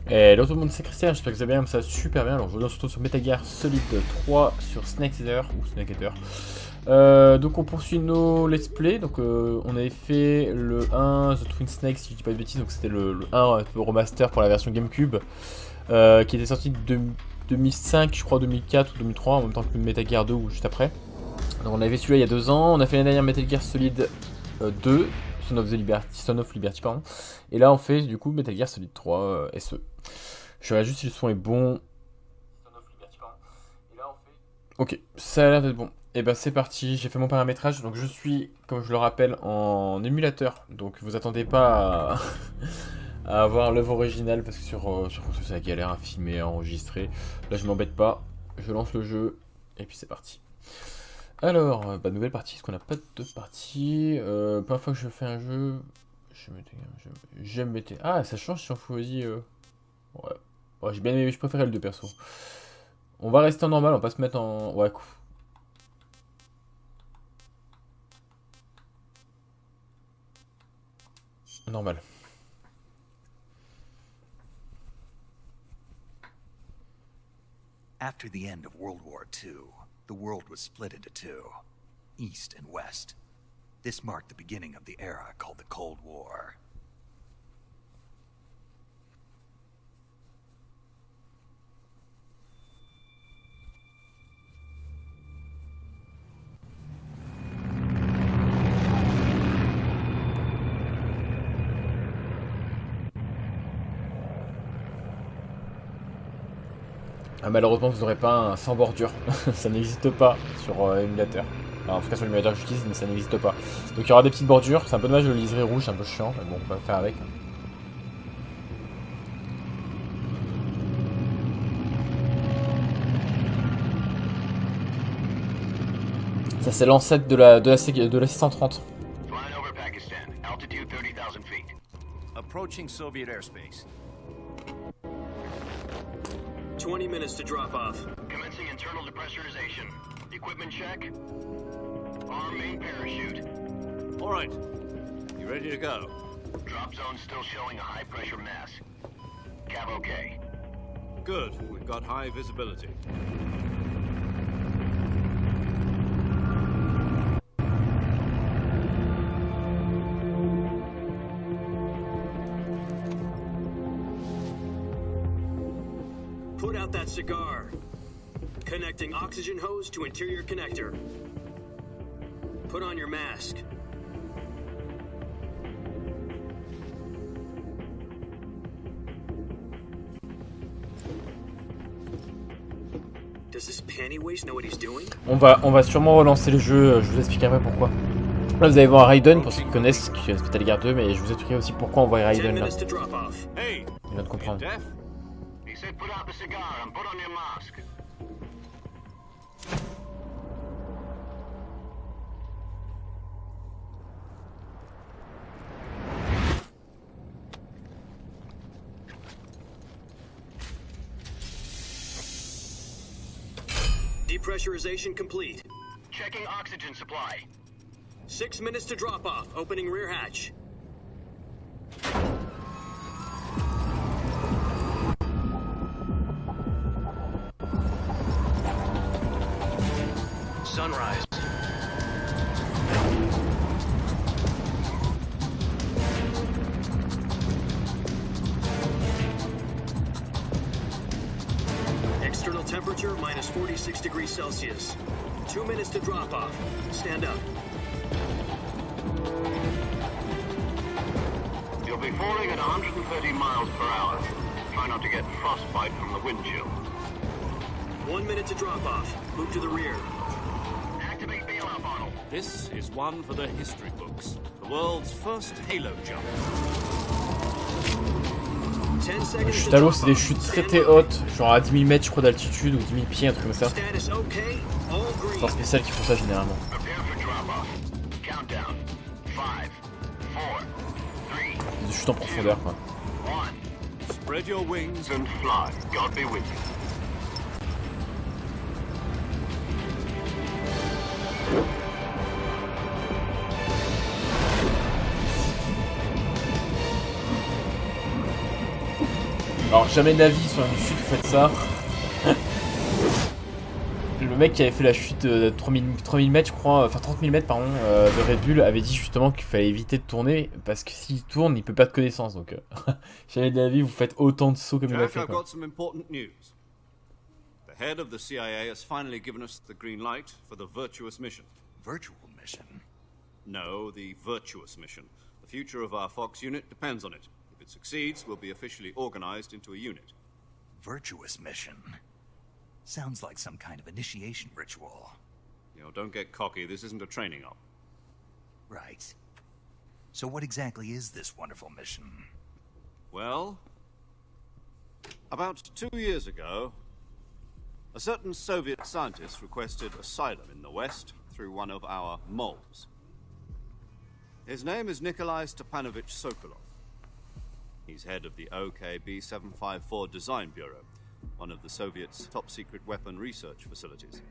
Et là tout le monde c'est Christian, j'espère que vous allez bien, ça va super bien. Alors je se retrouve sur Metal Gear Solid 3 sur Snake Eater ou Snake Eater. Donc on poursuit nos let's play. Donc on avait fait le 1 The Twin Snakes si je dis pas de bêtises, donc c'était le 1 un peu remaster pour la version GameCube qui était sorti de 2005 je crois, 2004 ou 2003 en même temps que le Metal Gear 2 ou juste après. Donc on avait celui-là il y a 2 ans, on a fait l'année dernière Metal Gear Solid 2 Son of Liberty pardon. Et là on fait du coup Metal Gear Solid 3 SE. Je regarde juste si le son est bon. Ok, ça a l'air d'être bon. Et ben c'est parti, j'ai fait mon paramétrage, donc je suis, comme je le rappelle, en émulateur. Donc vous attendez pas à avoir l'œuvre originale, parce que sur console ça galère à filmer, à enregistrer. Là je m'embête pas, je lance le jeu, et puis c'est parti. Alors, bah nouvelle partie, parce qu'on n'a pas de partie. Première fois que je fais un jeu, j'aime mettre... Ah, ça change si on choisit... Ouais. Ouais, j'ai bien aimé, je préférais le 2 perso. On va rester en normal, on va pas se mettre en... Ouais, cool. Normal. After the end of World War II, the world was split into two, East and West. This marked the beginning of the era called the Cold War. Ah, malheureusement vous n'aurez pas un sans bordure, ça n'existe pas sur émulateur. Enfin, en tout cas sur l'émulateur que j'utilise, mais ça n'existe pas. Donc il y aura des petites bordures, c'est un peu dommage le liseré rouge, c'est un peu chiant, mais bon on va faire avec. Ça c'est l'ancêtre de la 630. Approaching Soviet airspace. 20 minutes to drop off. Commencing internal depressurization. Equipment check. Arm main parachute. All right. You ready to go? Drop zone still showing a high pressure mass. Cav okay. Good. We've got high visibility. Put out that cigar. Connecting oxygen hose to interior connector. Put on your mask. Does this panty waste know what he's doing? On va sûrement relancer le jeu, je vous expliquerai pourquoi. Là vous allez voir Raiden, pour ceux qui connaissent, qui connaissent Metal Gear 2, mais je vous expliquerai aussi pourquoi on voit Raiden là. Hey, Il vient de comprendre. deaf? He said put out the cigar and put on your mask. Depressurization complete. Checking oxygen supply. 6 minutes to drop off. Opening rear hatch. Sunrise. External temperature minus 46 degrees Celsius. 2 minutes to drop off. Stand up. You'll be falling at 130 miles per hour. Try not to get frostbite from the wind chill. 1 minute to drop off. Move to the rear. Activate bailout bottle. This is one for the history books. The world's first Halo jump. 10 Les seconds chutes to à l'eau, drop c'est des off. chutes très Stand très up. hautes, genre à 10 000 mètres je crois d'altitude ou 10 000 pieds, un truc comme ça. Status okay. All green. Forces spéciales qui font ça généralement. Prepare for drop off. Countdown. 5, 4, 3, Des chutes en profondeur quoi. 1. Spread your wings. And fly. God be with you. jamais d'avis sur une chute, vous faites ça. Le mec qui avait fait la chute de 3000 mètres, je crois, enfin 30 000 mètres, pardon, de Red Bull, avait dit justement qu'il fallait éviter de tourner, parce que s'il tourne, il peut pas de connaissance, donc jamais d'avis, vous faites autant de sauts comme il a Jack, fait, I've quoi. got some important news. The head of the CIA has finally given us the green light for the virtuous mission. Virtual mission? No, the virtuous mission. The future of our Fox unit depends on it. If it succeeds, we'll be officially organized into a unit. Virtuous mission? Sounds like some kind of initiation ritual. You know, don't get cocky. This isn't a training op. Right. So what exactly is this wonderful mission? Well, about 2 years ago, a certain Soviet scientist requested asylum in the West through one of our moles. His name is Nikolai Stepanovich Sokolov. He's head of the OKB 754 Design Bureau, one of the Soviets' top-secret weapon research facilities,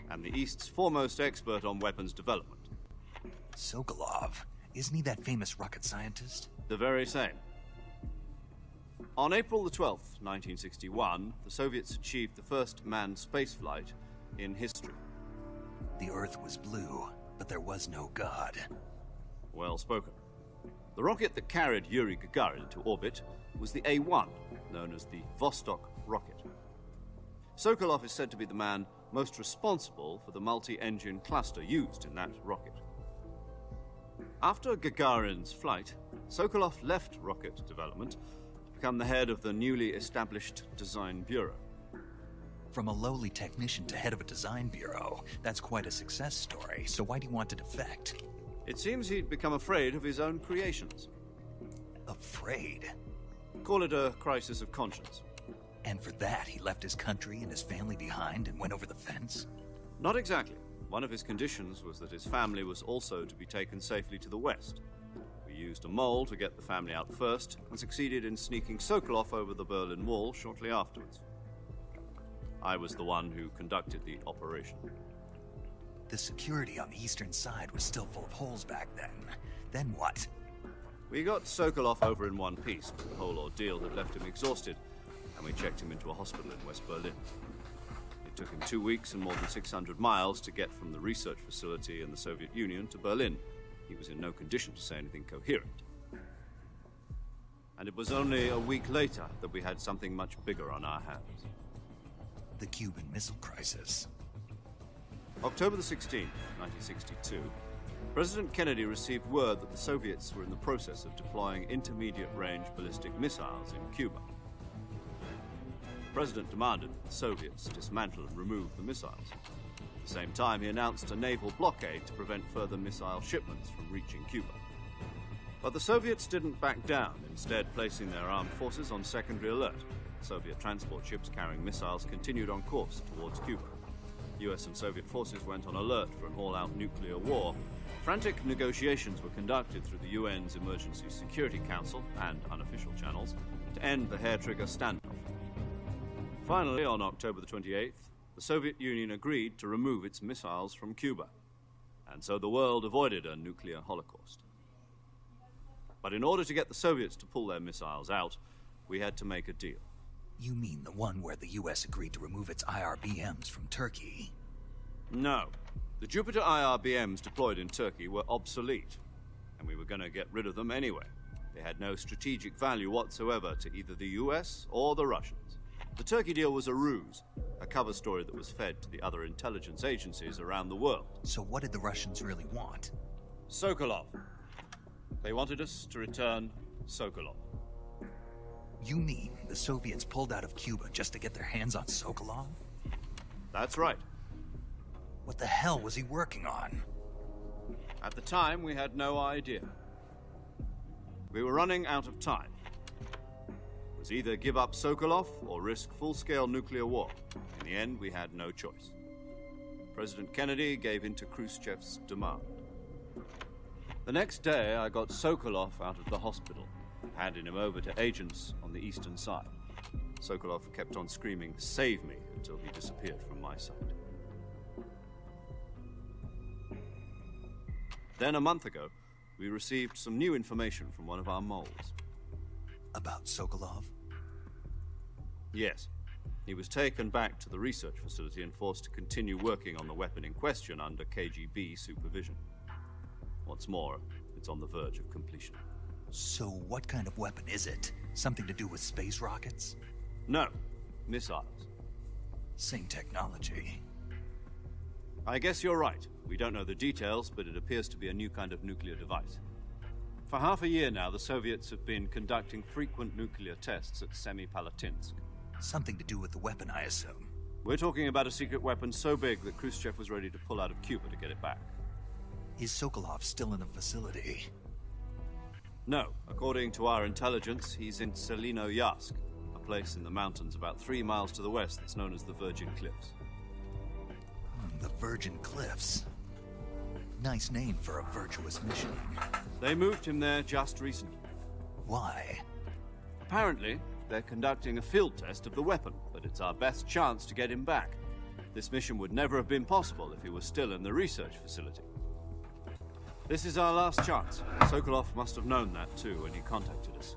and the East's foremost expert on weapons development. Sokolov? Isn't he that famous rocket scientist? The very same. On April the 12th, 1961, the Soviets achieved the first manned spaceflight in history. The Earth was blue, but there was no God. Well spoken. The rocket that carried Yuri Gagarin to orbit was the A-1, known as the Vostok rocket. Sokolov is said to be the man most responsible for the multi-engine cluster used in that rocket. After Gagarin's flight, Sokolov left rocket development to become the head of the newly established Design Bureau. From a lowly technician to head of a design bureau, that's quite a success story, so why do you want to defect? It seems he'd become afraid of his own creations. Afraid? Call it a crisis of conscience. And for that, he left his country and his family behind and went over the fence? Not exactly. One of his conditions was that his family was also to be taken safely to the West. We used a mole to get the family out first, and succeeded in sneaking Sokolov over the Berlin Wall shortly afterwards. I was the one who conducted the operation. The security on the eastern side was still full of holes back then. Then what? We got Sokolov over in one piece, but the whole ordeal had left him exhausted, and we checked him into a hospital in West Berlin. It took him 2 weeks and more than 600 miles to get from the research facility in the Soviet Union to Berlin. He was in no condition to say anything coherent. And it was only a week later that we had something much bigger on our hands. The Cuban Missile Crisis. October the 16th, 1962, President Kennedy received word that the Soviets were in the process of deploying intermediate-range ballistic missiles in Cuba. The President demanded that the Soviets dismantle and remove the missiles. At the same time, he announced a naval blockade to prevent further missile shipments from reaching Cuba. But the Soviets didn't back down, instead placing their armed forces on secondary alert. Soviet transport ships carrying missiles continued on course towards Cuba. US and Soviet forces went on alert for an all-out nuclear war. Frantic negotiations were conducted through the UN's Emergency Security Council and unofficial channels to end the hair-trigger standoff. Finally, on October the 28th, the Soviet Union agreed to remove its missiles from Cuba, and so the world avoided a nuclear holocaust. But in order to get the Soviets to pull their missiles out, we had to make a deal. You mean the one where the US agreed to remove its IRBMs from Turkey? No. The Jupiter IRBMs deployed in Turkey were obsolete, and we were going to get rid of them anyway. They had no strategic value whatsoever to either the US or the Russians. The Turkey deal was a ruse, a cover story that was fed to the other intelligence agencies around the world. So what did the Russians really want? Sokolov. They wanted us to return Sokolov. You mean the Soviets pulled out of Cuba just to get their hands on Sokolov? That's right. What the hell was he working on? At the time, we had no idea. We were running out of time. It was either give up Sokolov or risk full-scale nuclear war. In the end, we had no choice. President Kennedy gave in to Khrushchev's demand. The next day, I got Sokolov out of the hospital, handing him over to agents on the eastern side. Sokolov kept on screaming, "Save me," until he disappeared from my sight. Then a month ago, we received some new information from one of our moles. About Sokolov? Yes. He was taken back to the research facility and forced to continue working on the weapon in question under KGB supervision. What's more, it's on the verge of completion. So what kind of weapon is it? Something to do with space rockets? No, missiles. Same technology. I guess you're right. We don't know the details, but it appears to be a new kind of nuclear device. For half a year now, the Soviets have been conducting frequent nuclear tests at Semipalatinsk. Something to do with the weapon, I assume. We're talking about a secret weapon so big that Khrushchev was ready to pull out of Cuba to get it back. Is Sokolov still in the facility? No. According to our intelligence, he's in Selino-Yarsk, a place in the mountains about 3 miles to the west that's known as the Virgin Cliffs. The Virgin Cliffs. Nice name for a virtuous mission. They moved him there just recently. Why? Apparently, they're conducting a field test of the weapon, but it's our best chance to get him back. This mission would never have been possible if he was still in the research facility. This is our last chance. Sokolov must have known that too when he contacted us.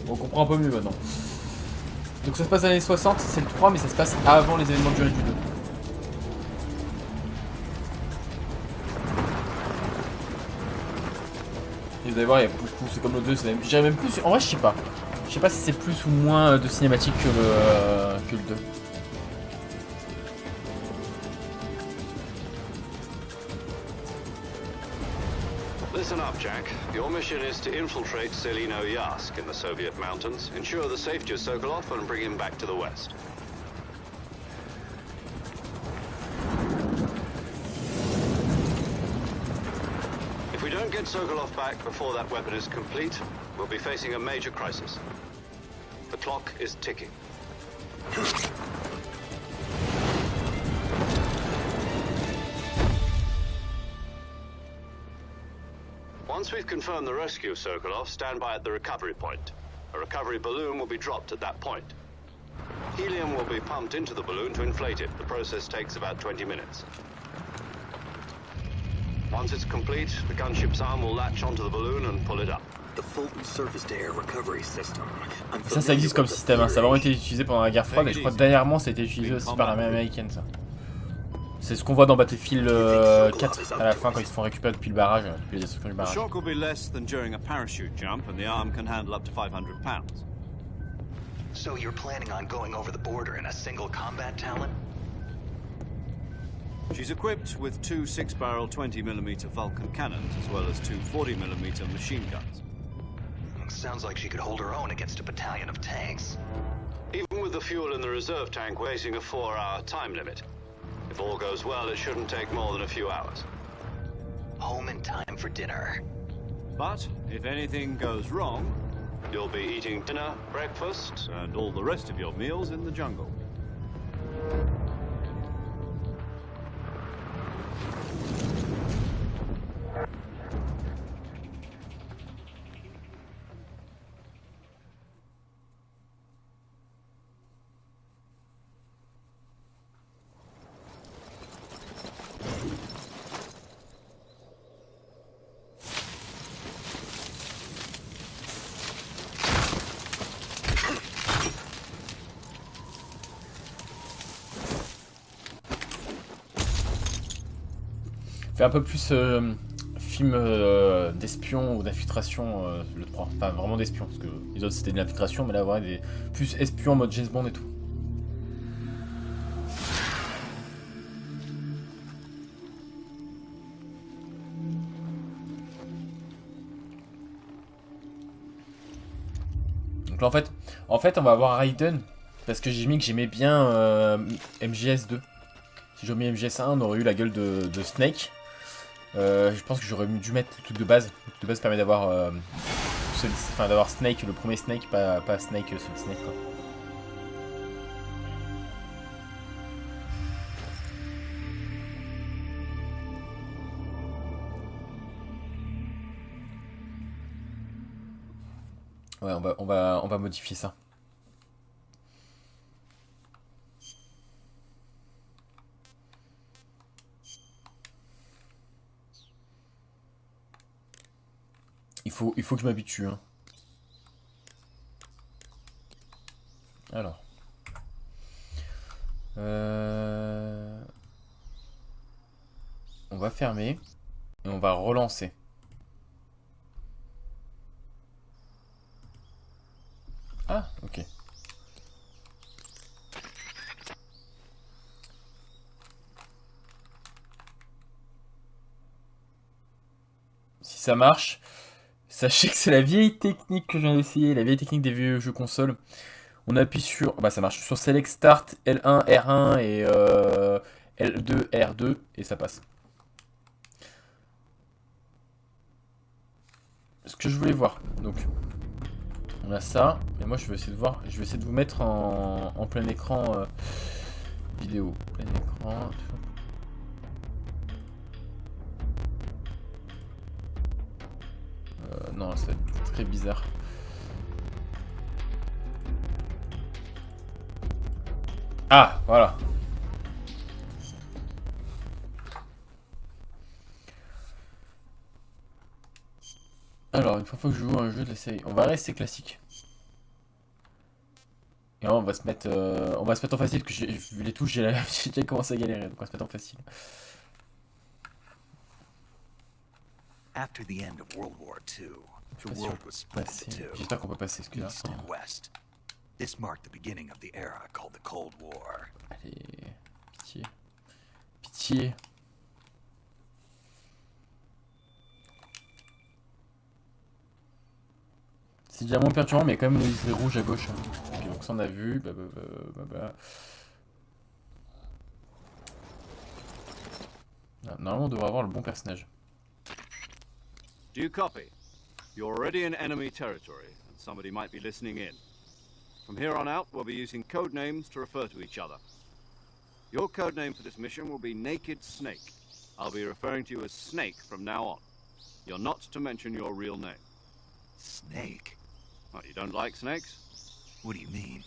On comprend un peu mieux maintenant. Donc ça se passe dans les années 60, c'est le 3, mais ça se passe avant les événements du 2. Et vous allez voir, il y a beaucoup, c'est comme le 2, je dirais même plus, en vrai je sais pas. Je sais pas si c'est plus ou moins de cinématique que le 2. Listen up, Jack. Your mission is to infiltrate Selino-Yarsk in the Soviet mountains, ensure the safety of Sokolov, and bring him back to the west. If we don't get Sokolov back before that weapon is complete, we'll be facing a major crisis. The clock is ticking. Once we've confirmed the rescue of Sokolov, stand by at the recovery point. A recovery balloon will be dropped at that point. Helium will be pumped into the balloon to inflate it. The process takes about 20 minutes. Once it's complete, the gunship's arm will latch onto the balloon and pull it up. The Fulton surface-to-air recovery system. Ça existe comme système, hein. Ça a vraiment été utilisé pendant la guerre froide et je crois que dernièrement ça a été utilisé aussi par l'armée américaine, ça. C'est ce qu'on voit dans Battlefield 4 à la fin quand ils se font récupérer depuis le barrage, depuis les destructions du The barrage. shock will be less than during a parachute jump, and the arm can handle up to 500 pounds. So you're planning on going over the border in a single combat talon? She's equipped with 2 6-barrel 20mm Vulcan cannons, as well as 2 40mm machine guns. Sounds like she could hold her own against a battalion of tanks. Even with the fuel in the reserve tank, we're facing a 4-hour time limit. If all goes well, it shouldn't take more than a few hours. Home in time for dinner. But if anything goes wrong, You'll be eating dinner, breakfast, and all the rest of your meals in the jungle. Fait un peu plus film d'espion ou d'infiltration, le 3. Enfin, vraiment d'espion, parce que les autres c'était de l'infiltration, mais là, vraiment des plus espion en mode James Bond et tout. Donc là, en fait, on va avoir Raiden, parce que j'ai mis que j'aimais bien MGS2. Si j'aurais mis MGS1, on aurait eu la gueule de Snake. Je pense que j'aurais dû mettre le truc de base. Le truc de base permet d'avoir d'avoir Snake, le premier Snake, pas Snake, Solid Snake, quoi. Ouais, on va modifier ça. Il faut que je m'habitue. Hein. Alors. On va fermer. Et on va relancer. Ah, ok. Si ça marche, sachez que c'est la vieille technique que j'ai essayé, la vieille technique des vieux jeux consoles. On appuie sur, bah ça marche, sur Select Start, L1, R1 et L2, R2 et ça passe. Ce que je voulais voir, donc on a ça, et moi je vais essayer de voir, je vais essayer de vous mettre en plein écran vidéo, plein écran. Non, ça va être très bizarre. Ah, voilà. Alors, une fois que je joue un jeu de la série, on va rester classique. Et là, on va se mettre en facile, que j'ai vu les touches, j'ai déjà commencé à galérer, donc on va se mettre en facile. After the end of World War II, the world was split into two, J'espère qu'on peut passer, excusez-moi. East and West. This marked the beginning of the era called the Cold War. Allez, pitié. Pitié. C'est déjà moins perturbant, mais il y a quand même le listé rouge à gauche. Okay, donc ça on a vu. Normalement on devrait avoir le bon personnage. Do you copy? You're already in enemy territory, and somebody might be listening in. From here on out, we'll be using code names to refer to each other. Your code name for this mission will be Naked Snake. I'll be referring to you as Snake from now on. You're not to mention your real name. Snake? What, you don't like snakes? What do you mean?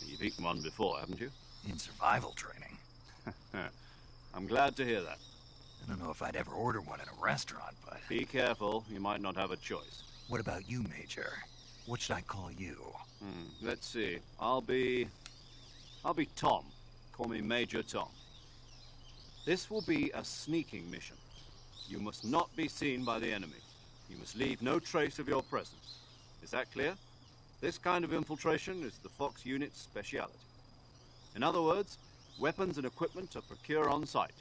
You've eaten one before, haven't you? In survival training. I'm glad to hear that. I don't know if I'd ever order one in a restaurant, but... Be careful, you might not have a choice. What about you, Major? What should I call you? Let's see. I'll be Tom. Call me Major Tom. This will be a sneaking mission. You must not be seen by the enemy. You must leave no trace of your presence. Is that clear? This kind of infiltration is the Fox unit's speciality. In other words, weapons and equipment are procured on site.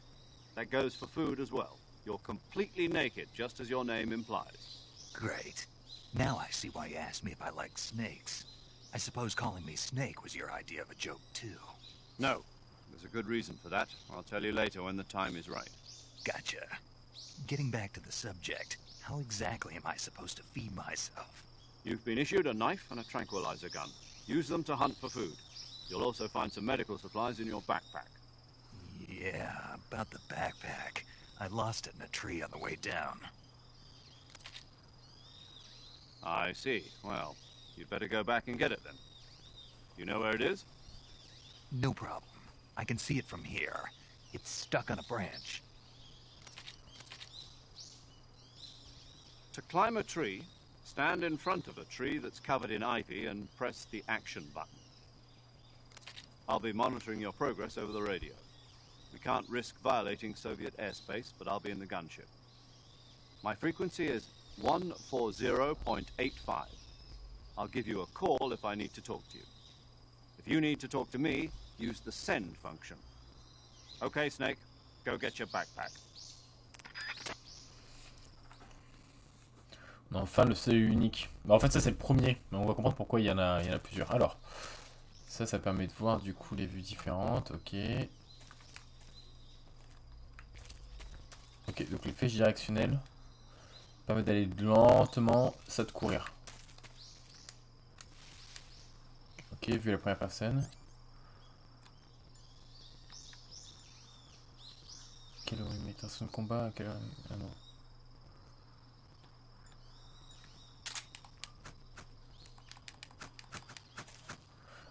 That goes for food as well. You're completely naked, just as your name implies. Great. Now I see why you asked me if I like snakes. I suppose calling me Snake was your idea of a joke, too. No. There's a good reason for that. I'll tell you later when the time is right. Gotcha. Getting back to the subject, how exactly am I supposed to feed myself? You've been issued a knife and a tranquilizer gun. Use them to hunt for food. You'll also find some medical supplies in your backpack. Yeah, about the backpack. I lost it in a tree on the way down. I see. Well, you'd better go back and get it then. You know where it is? No problem. I can see it from here. It's stuck on a branch. To climb a tree, stand in front of a tree that's covered in ivy and press the action button. I'll be monitoring your progress over the radio. We can't risk violating Soviet airspace, but I'll be in the gunship. My frequency is 140.85. I'll give you a call if I need to talk to you. If you need to talk to me, use the send function. Okay, Snake, go get your backpack. On a enfin le seuil unique. Bah, en fait ça c'est le premier, mais on va comprendre pourquoi il y en a plusieurs. Alors, ça permet de voir du coup les vues différentes, ok. Ok, donc les flèches directionnelles permettent d'aller lentement, ça de courir. Ok, vu la première personne. Quelle orientation de combat, quelle... Ah non.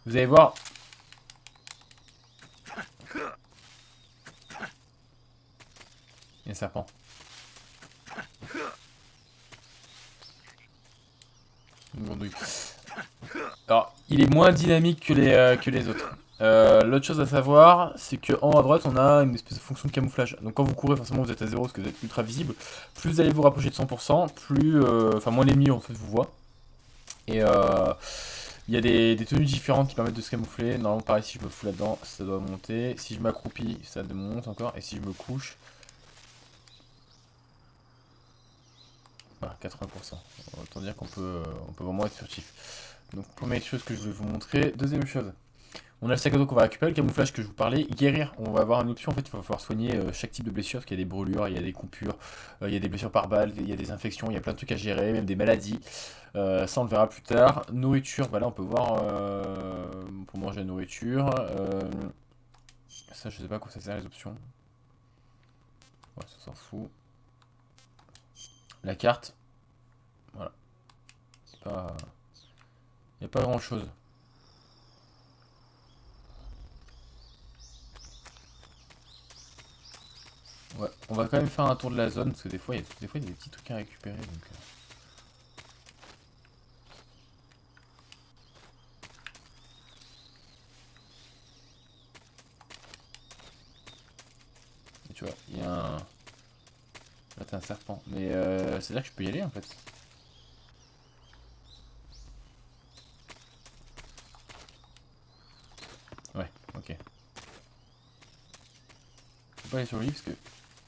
Vous allez voir. Il y a un serpent. grenouille. Alors, il est moins dynamique que les autres. L'autre chose à savoir, c'est qu'en haut à droite, on a une espèce de fonction de camouflage. Donc quand vous courez, forcément vous êtes à 0 parce que vous êtes ultra visible. Plus vous allez vous rapprocher de 100%, moins l'ennemi en fait vous voit. Et il y a des tenues différentes qui permettent de se camoufler. Normalement pareil, si je me fous là-dedans, ça doit monter. Si je m'accroupis, ça monte encore. Et si je me couche... Voilà, 80%. Autant dire qu'on peut vraiment être furtif. Donc première chose que je vais vous montrer. Deuxième chose. On a le sac à dos qu'on va récupérer, le camouflage que je vous parlais, guérir. On va avoir une option, en fait, il va falloir soigner chaque type de blessure, parce qu'il y a des brûlures, il y a des coupures, il y a des blessures par balle, il y a des infections, il y a plein de trucs à gérer, même des maladies. Ça, on le verra plus tard. Nourriture, bah là, on peut voir pour manger la nourriture. Ça, je sais pas à quoi ça sert les options. Ouais, ça s'en fout. La carte. Voilà. Il n'y a pas grand chose. Ouais, on va quand même faire un tour de la zone parce que des fois il y a des petits trucs à récupérer donc. Et tu vois, il y a un. Là t'as un serpent, mais c'est-à-dire que je peux y aller en fait. Ouais, ok. Je peux pas aller sur lui parce que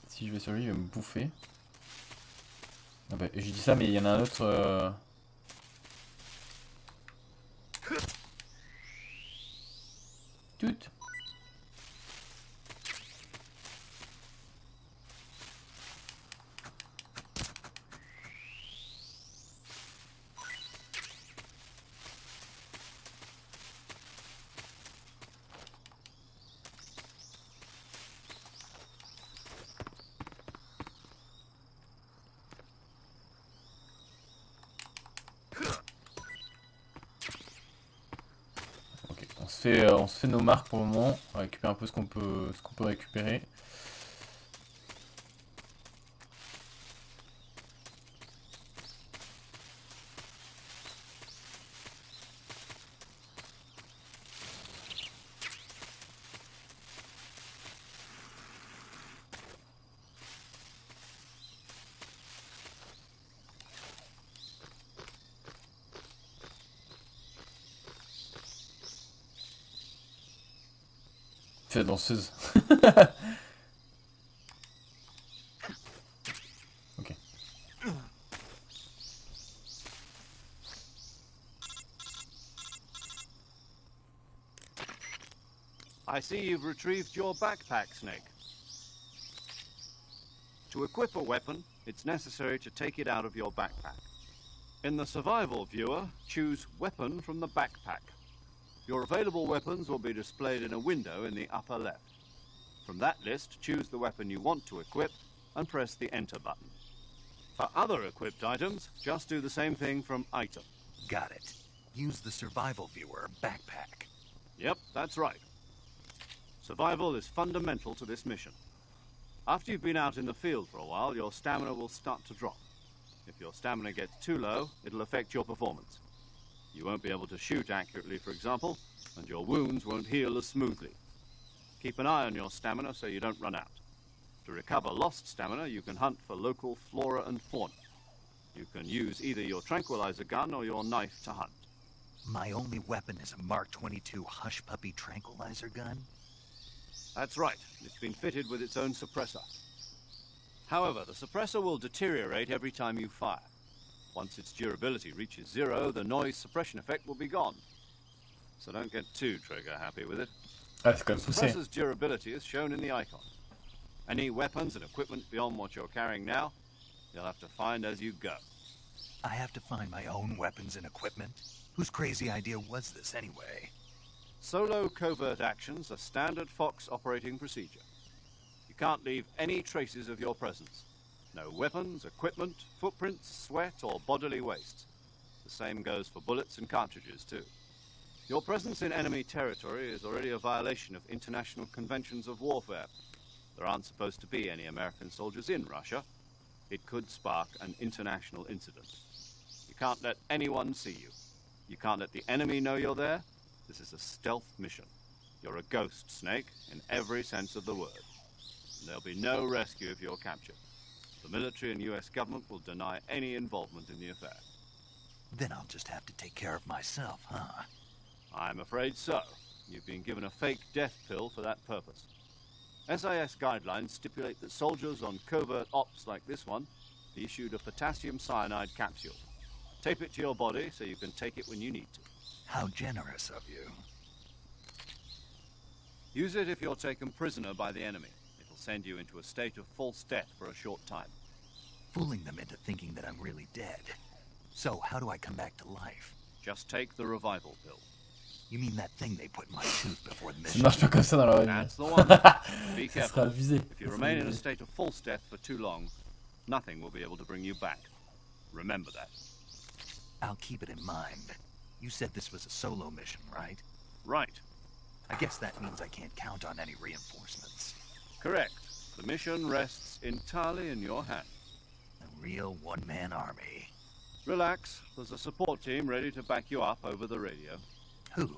si je vais sur lui, il va me bouffer. Ah bah, j'ai dit ça, mais il y en a un autre. Tout. On se fait nos marques pour le moment. On va récupérer un peu ce qu'on peut récupérer. C'est la danseuse. Ok. I see you've retrieved your backpack, Snake. To equip a weapon, it's necessary to take it out of your backpack. In the survival viewer, choose Weapon from the backpack. Your available weapons will be displayed in a window in the upper left. From that list, choose the weapon you want to equip and press the Enter button. For other equipped items, just do the same thing from Item. Got it. Use the survival viewer backpack. Yep, that's right. Survival is fundamental to this mission. After you've been out in the field for a while, your stamina will start to drop. If your stamina gets too low, it'll affect your performance. You won't be able to shoot accurately, for example, and your wounds won't heal as smoothly. Keep an eye on your stamina so you don't run out. To recover lost stamina, you can hunt for local flora and fauna. You can use either your tranquilizer gun or your knife to hunt. My only weapon is a Mark 22 Hush Puppy tranquilizer gun? That's right. It's been fitted with its own suppressor. However, the suppressor will deteriorate every time you fire. Once its durability reaches 0, the noise suppression effect will be gone. So don't get too trigger happy with it. Ah, c'est quand The même poussé. suppressor's durability is shown in the icon. Any weapons and equipment beyond what you're carrying now, you'll have to find as you go. I have to find my own weapons and equipment? Whose crazy idea was this anyway? Solo covert actions are standard Fox operating procedure. You can't leave any traces of your presence. No weapons, equipment, footprints, sweat, or bodily waste. The same goes for bullets and cartridges, too. Your presence in enemy territory is already a violation of international conventions of warfare. There aren't supposed to be any American soldiers in Russia. It could spark an international incident. You can't let anyone see you. You can't let the enemy know you're there. This is a stealth mission. You're a ghost, Snake, in every sense of the word. And there'll be no rescue if you're captured. The military and US government will deny any involvement in the affair. Then I'll just have to take care of myself, huh? I'm afraid so. You've been given a fake death pill for that purpose. SIS guidelines stipulate that soldiers on covert ops like this one be issued a potassium cyanide capsule. Tape it to your body so you can take it when you need to. How generous of you. Use it if you're taken prisoner by the enemy. It'll send you into a state of false death for a short time. Fooling them into thinking that I'm really dead. So, how do I come back to life? Just take the revival pill. You mean that thing they put in my tooth before the Ça mission? marche pas comme ça dans la vraie vie. That's the one. Be Ça sera careful. abusé. If you remain in a state of false death for too long, nothing will be able to bring you back. Remember that. I'll keep it in mind. You said this was a solo mission, right? Right. I guess that means I can't count on any reinforcements. Correct. The mission rests entirely in your hands. A real one-man army. Relax. There's a support team ready to back you up over the radio. Who?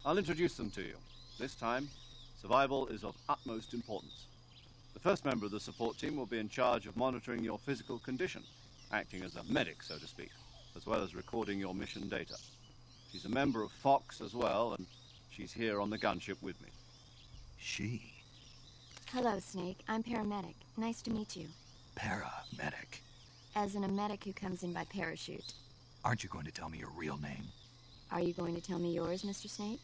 I'll introduce them to you. This time, survival is of utmost importance. The first member of the support team will be in charge of monitoring your physical condition, acting as a medic, so to speak, as well as recording your mission data. She's a member of Fox as well, and she's here on the gunship with me. She. Hello, Snake. I'm paramedic. Nice to meet you. Paramedic. As in a medic who comes in by parachute. Aren't you going to tell me your real name? Are you going to tell me yours, Mr. Snake?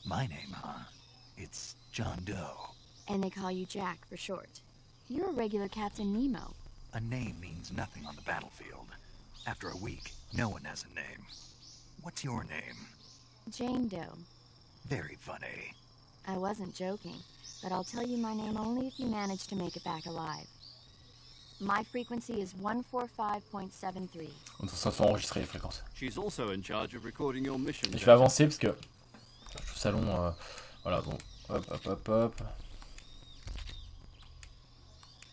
My name, huh? It's John Doe. And they call you Jack for short. You're a regular Captain Nemo. A name means nothing on the battlefield. After a week, no one has a name. What's your name? Jane Doe. Very funny. I wasn't joking, but I'll tell you my name only if you manage to make it back alive. My frequency is 145.73. Donc ça faut enregistrer les fréquences. She's also in charge of recording your mission Je vais data. avancer parce que je trouve ça long. Voilà, bon. Hop, hop, hop, hop.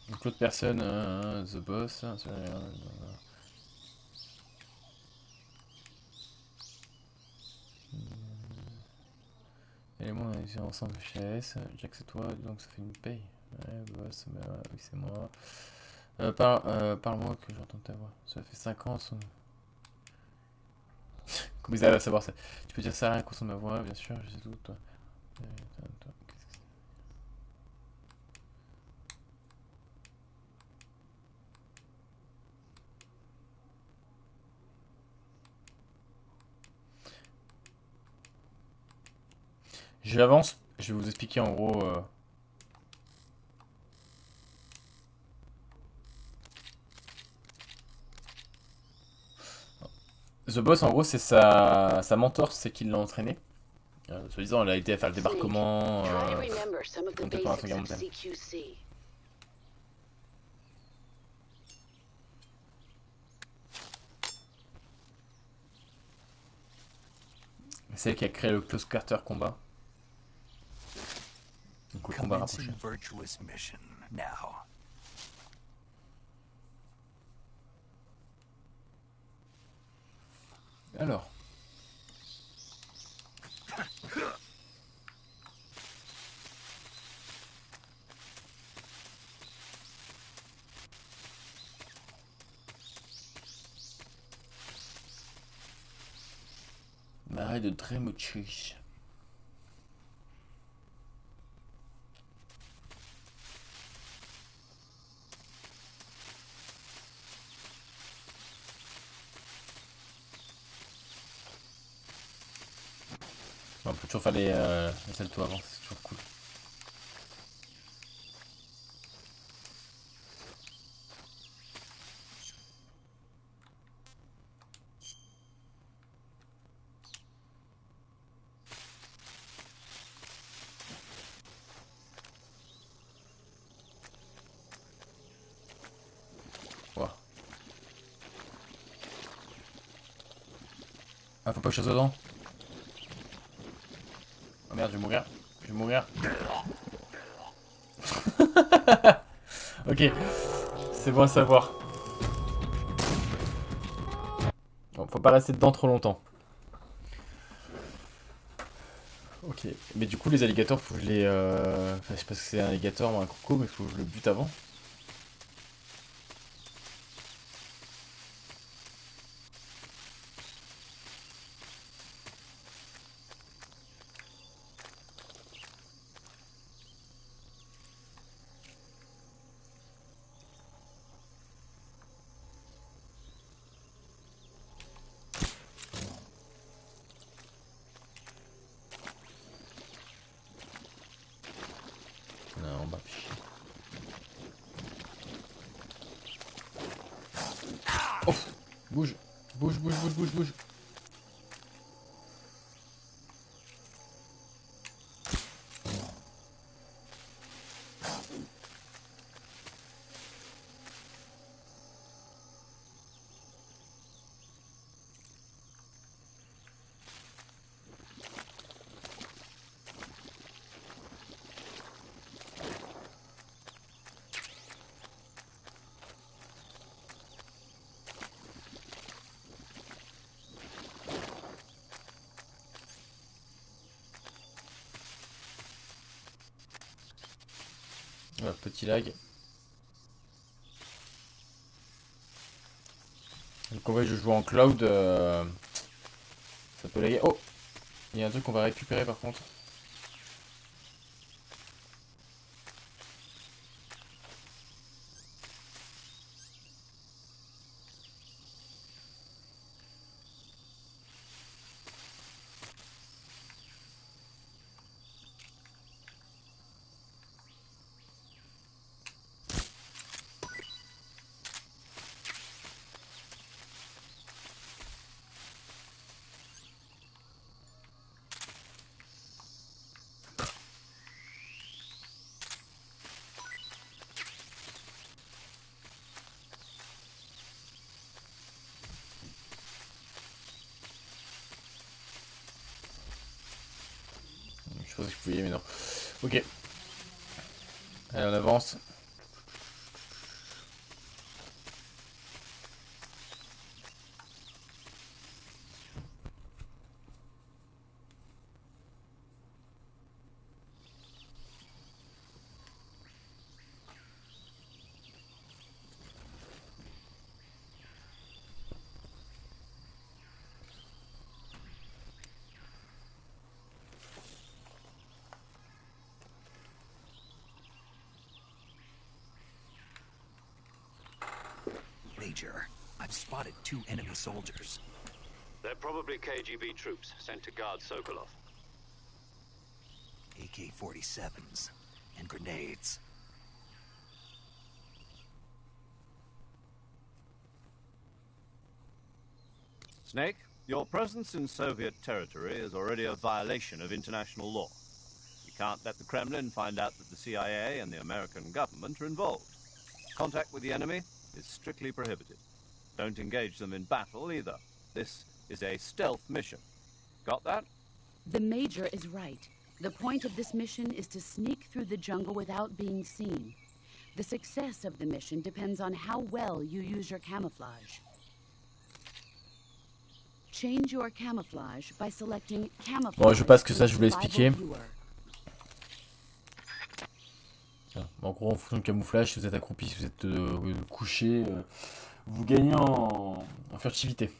Donc l'autre personne, The Boss. Et moi, on est ensemble chez S. Jack, c'est toi, donc ça fait une paye. Ouais, Boss, mais oui, c'est moi. Parle-moi que j'entende ta voix. Ça fait 5 ans. Comment ils arrivent à savoir ça? Tu peux dire ça rien qu'on sent ma voix, bien sûr, je sais tout, toi. Qu'est-ce que c'est? J'avance, je vais vous expliquer en gros. The Boss, en gros, c'est sa mentor, c'est qui l'a entraîné. Soi-disant, elle a été à faire le débarquement. Contre la Seconde Guerre mondiale. C'est elle qui a créé le Close Quarter combat. Donc le combat rapproché. Commencing virtuous mission now. Alors. Marais de Dremochich. On peut toujours faire les saltos avant, c'est toujours cool. Wow. Ah, faut pas que je sois dedans. Oh merde, je vais mourir. Je vais mourir. Ok. C'est bon à savoir. Bon, faut pas rester dedans trop longtemps. Ok, mais du coup les alligators, faut que je les... Enfin, je sais pas si c'est un alligator ou un croco, mais faut que je le bute avant. Non, bah chier. Oh, bouge, bouge, bouge, bouge, bouge, bouge. Voilà, petit lag. Donc en fait je joue en cloud, ça peut laguer. Oh, il y a un truc qu'on va récupérer par contre. Je pensais que je pouvais y aller, mais non. Ok. Allez, on avance. Major, I've spotted 2 enemy soldiers. They're probably KGB troops sent to guard Sokolov. AK-47s and grenades. Snake, your presence in Soviet territory is already a violation of international law. You can't let the Kremlin find out that the CIA and the American government are involved. Contact with the enemy is strictly prohibited. Don't engage them in battle either. This is a stealth mission. Got that? The Major is right. The point of this mission is to sneak through the jungle without being seen. The success of the mission depends on how well you use your camouflage. Change your camouflage by selecting camouflage. Bon, je passe que ça, je voulais expliquer. En gros, en fonction du camouflage, si vous êtes accroupi, si vous êtes couché, vous gagnez en furtivité.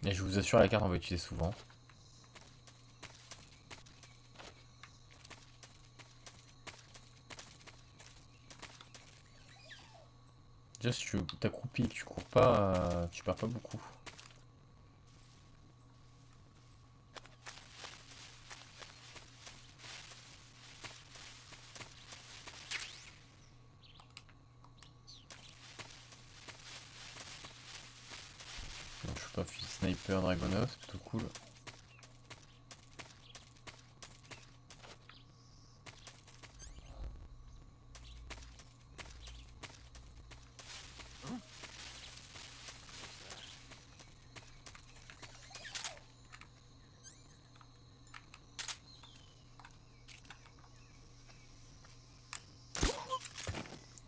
Et je vous assure, la carte on va utiliser souvent. Déjà si tu t'accroupis et que tu cours pas, tu perds pas beaucoup. Donc, je suis pas fusil sniper Dragonov, c'est plutôt cool.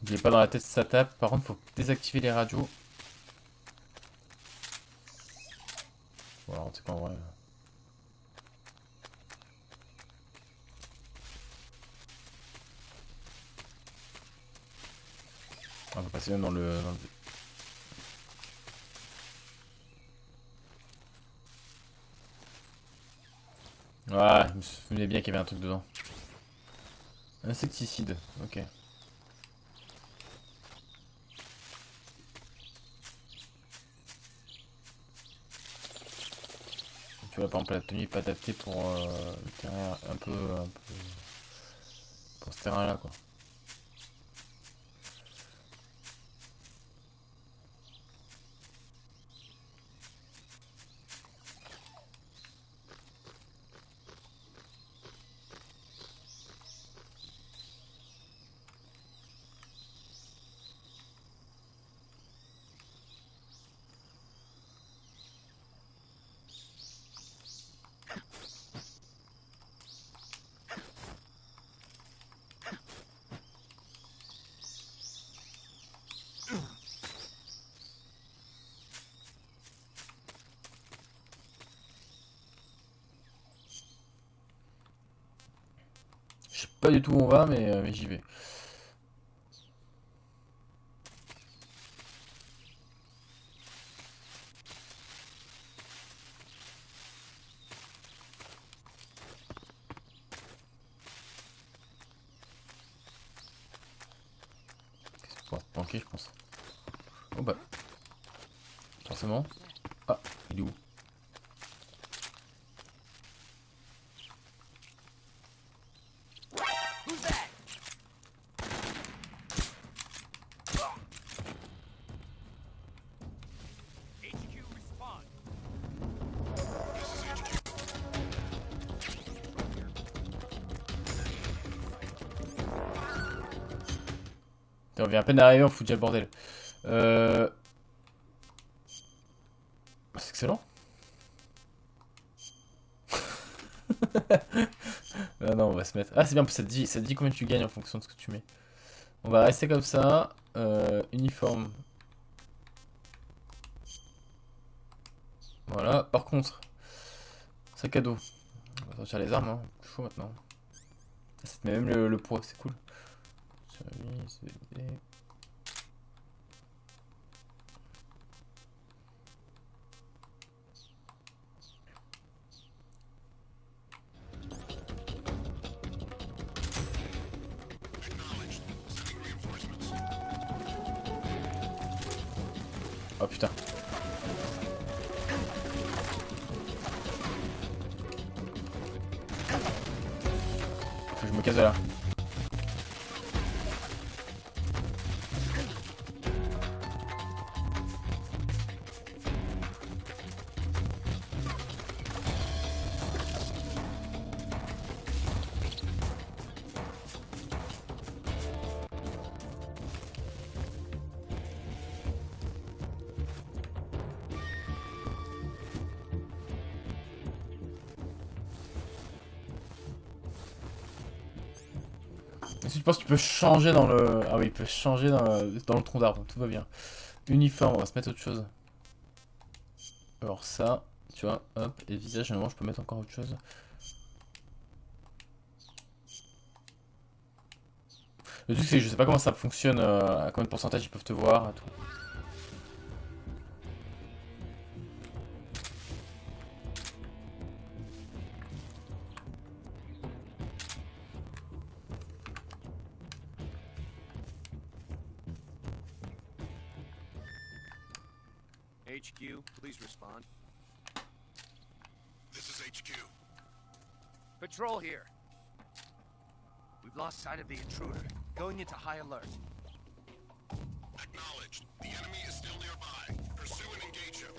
Il est pas dans la tête, ça tape. Par contre, faut désactiver les radios. Voilà, on sait pas en vrai. On va passer même dans le... Ouais, je me souvenais bien qu'il y avait un truc dedans. Insecticide, ok. Tu vois, par exemple, la tenue n'est pas adaptée pour le terrain un peu pour ce terrain-là, quoi. Je sais pas du tout où on va, mais j'y vais. On va se planquer, je pense. Oh bah. Forcément. Ah, il est où? On vient à peine d'arriver, on fout déjà le bordel. C'est excellent. Ah non, on va se mettre... Ah, c'est bien, ça te dit combien tu gagnes en fonction de ce que tu mets. On va rester comme ça. Uniforme. Voilà, par contre, sac à dos. On va sortir les armes, hein. Chaud maintenant. Ça te met même le poids, c'est cool. Oh putain. Faut que je me casse de là. Est-ce que tu penses que tu peux changer dans le... Ah oui, il peut changer dans le tronc d'arbre, tout va bien. Uniforme, on va se mettre autre chose. Alors ça, tu vois, hop, et visage, généralement je peux mettre encore autre chose. Le truc c'est que je sais pas comment ça fonctionne, à combien de pourcentage ils peuvent te voir, à tout. HQ, please respond. This is HQ. Patrol here. We've lost sight of the intruder. Going into high alert. Acknowledged. The enemy is still nearby. Pursue and engage him.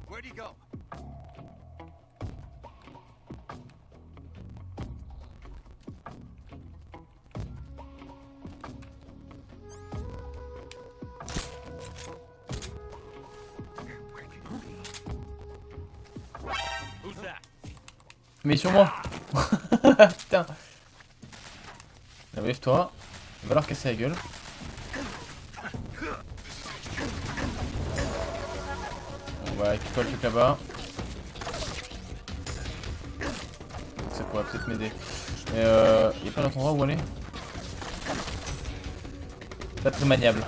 Where'd he go? Who's that? Mais sur moi. Putain. Lève-toi. Va leur casser la gueule. On va récupérer le truc là-bas. Ça pourrait peut-être m'aider. Mais il y a pas d'autre endroit où aller. Pas très maniable.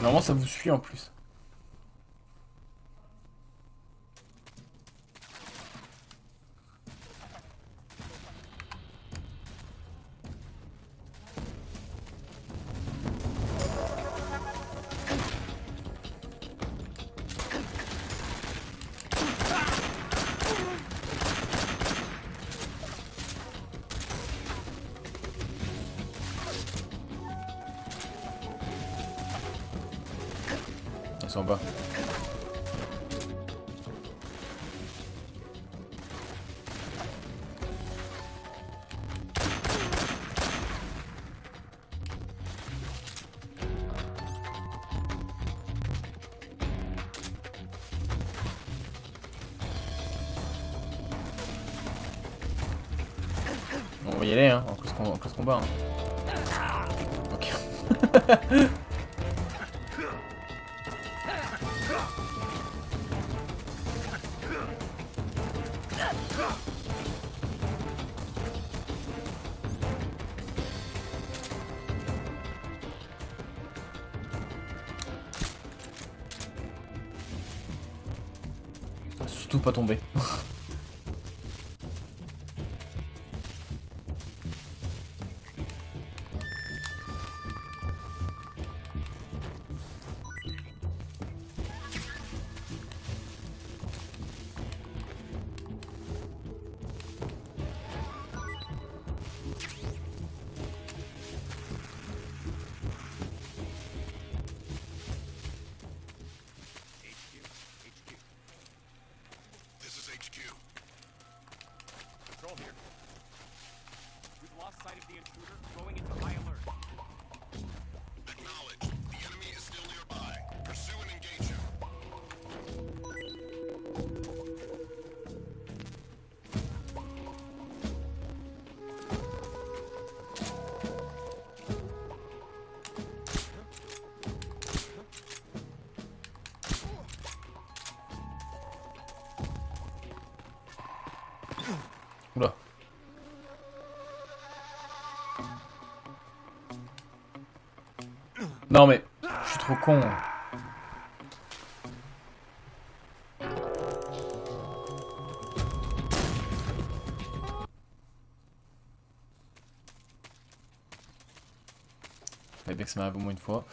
Normalement ça vous suit en plus. Ils sont en bas. Bon, on va y aller, hein, en classe combat. Hein. Ok. Surtout pas tomber. This is HQ. Control here. We've lost sight of the intruder, going into high alert. Acknowledged. The enemy is still nearby. Pursue and engage him. Oula. Non mais, je suis trop con. Fallait bien que ça m'arrive au moins une fois.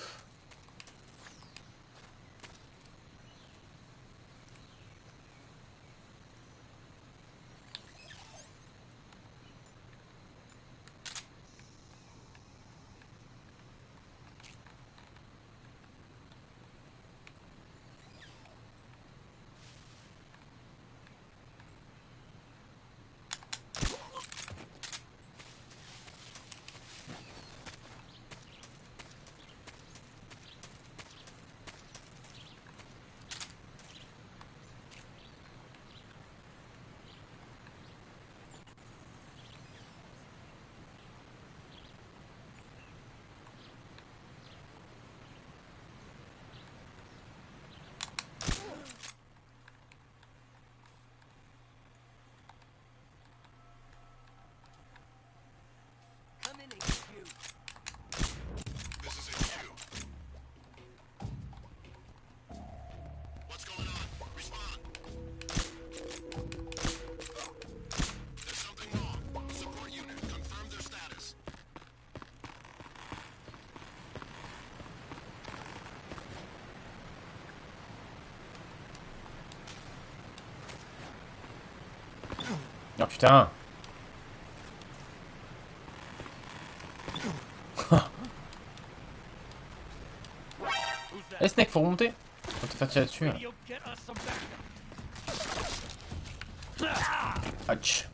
putain. Eh Snake, faut remonter. Faut te faire tirer dessus. Hein. Ouch.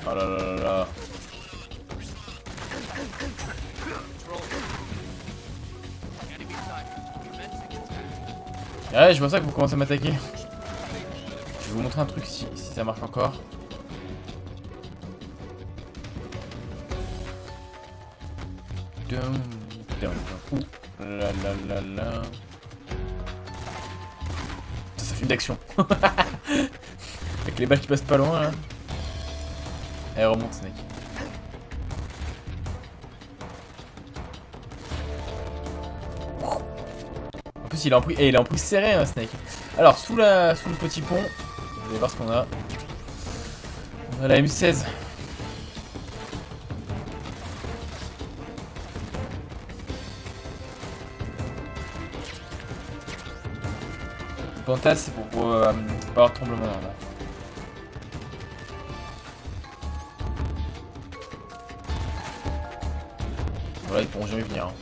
Oh là là là là. Ouais, je vois ça que vous commencez à m'attaquer. Je vais vous montrer un truc si ça marche encore. Ouh là là là là. Ça fait une d'action. Avec les balles qui passent pas loin là. Elle remonte Snake. En plus il est en prix. Et il est en prix serré hein, Snake. Alors sous le petit pont, vous allez voir ce qu'on a. On a la M16. Le pantas c'est pour pas avoir de tremblement là. Voilà, ils pourront jamais venir. Hein.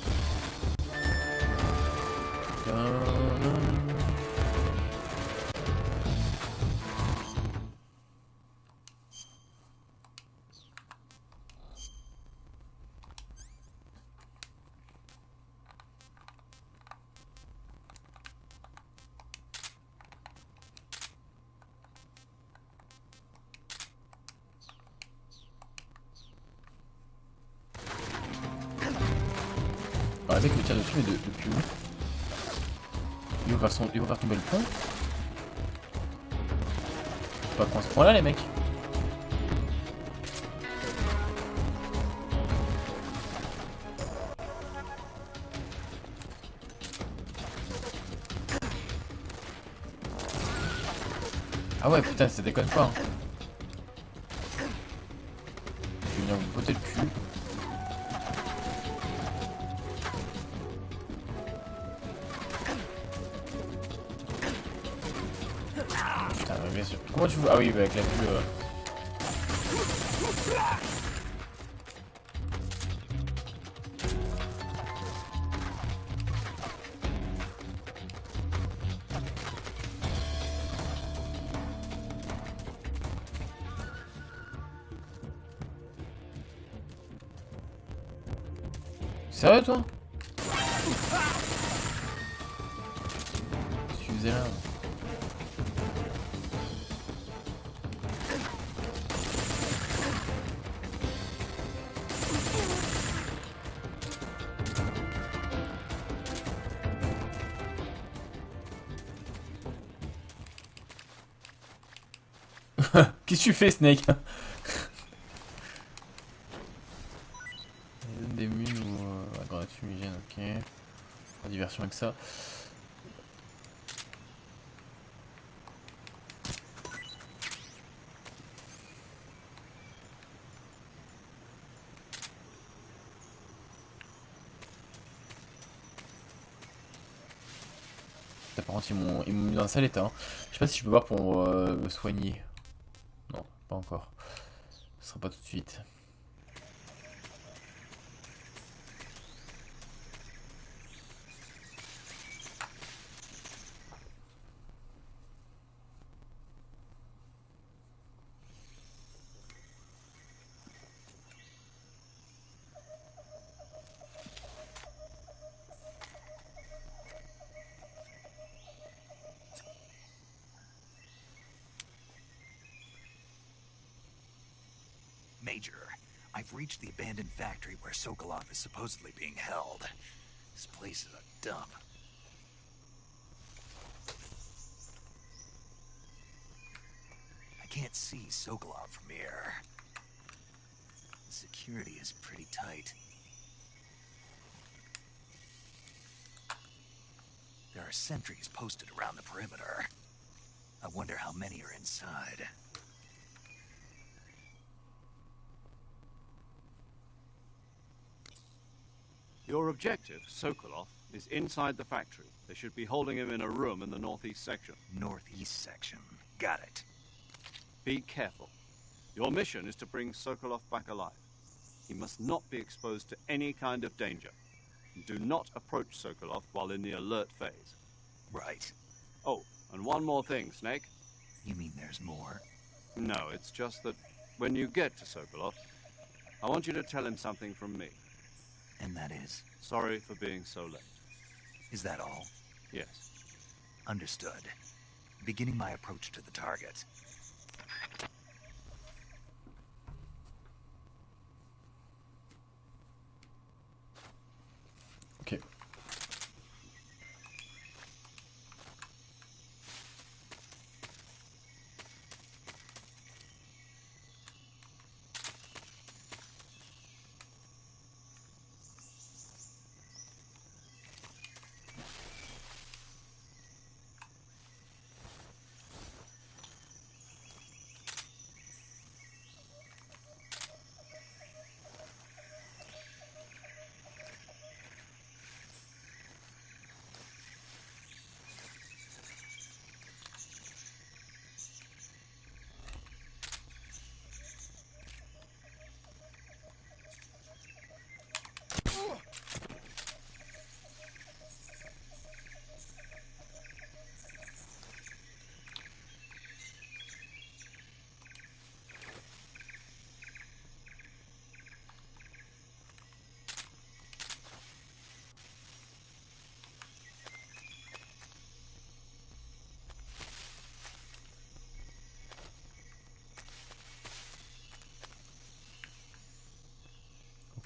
Alors, avec le tir dessus, mais depuis où? Ils vont faire tomber le pont. Pas qu'on se prend là, les mecs. Ah ouais, putain, ça déconne pas. Hein. Je vais venir vous botter le cul. Bien sûr. Comment tu veux... Ah oui, bah avec la vue... Sérieux toi? Qu'est-ce que tu faisais là? Qu'est-ce que tu fais, Snake? Des mules ou grenade fumigène, ok. Pas de diversion avec ça. Par contre, ils m'ont mis dans un sale état. Hein. Je sais pas si je peux voir pour me soigner. Non, pas encore. Ce sera pas tout de suite. Major, I've reached the abandoned factory where Sokolov is supposedly being held. This place is a dump. I can't see Sokolov from here. The security is pretty tight. There are sentries posted around the perimeter. I wonder how many are inside. Your objective, Sokolov, is inside the factory. They should be holding him in a room in the northeast section. Northeast section. Got it. Be careful. Your mission is to bring Sokolov back alive. He must not be exposed to any kind of danger. Do not approach Sokolov while in the alert phase. Right. Oh, and one more thing, Snake. You mean there's more? No, it's just that when you get to Sokolov, I want you to tell him something from me. And that is? Sorry for being so late. Is that all? Yes. Understood. Beginning my approach to the target. Ok.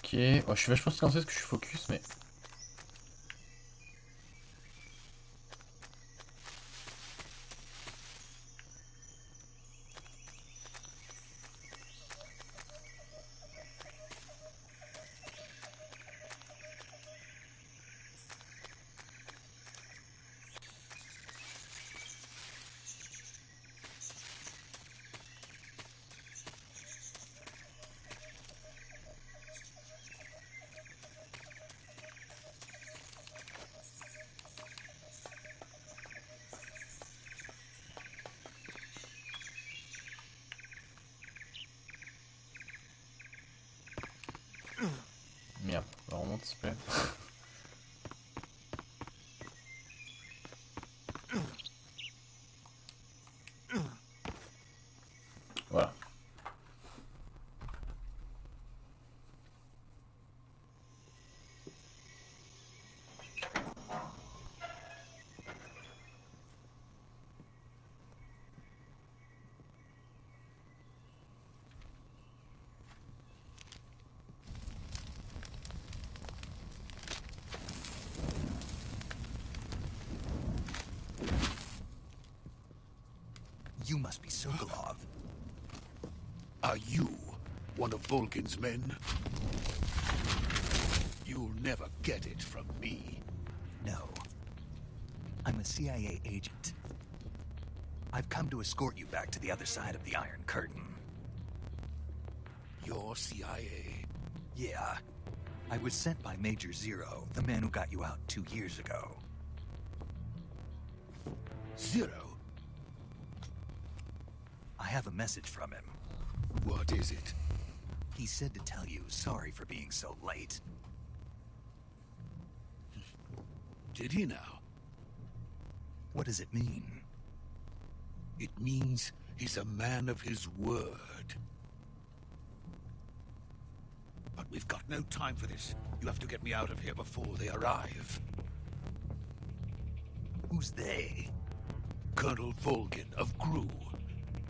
Ok, oh, je suis vachement silencieux parce que je suis focus, mais... Merde, on remonte s'il te plaît. Voilà. You must be Sokolov. Are you one of Vulcan's men? You'll never get it from me. No. I'm a CIA agent. I've come to escort you back to the other side of the Iron Curtain. You're CIA? Yeah. I was sent by Major Zero, the man who got you out 2 years ago. Zero? I have a message from him. What is it? He said to tell you sorry for being so late. Did he now? What does it mean? It means he's a man of his word. But we've got no time for this. You have to get me out of here before they arrive. Who's they? Colonel Vulcan of Gru.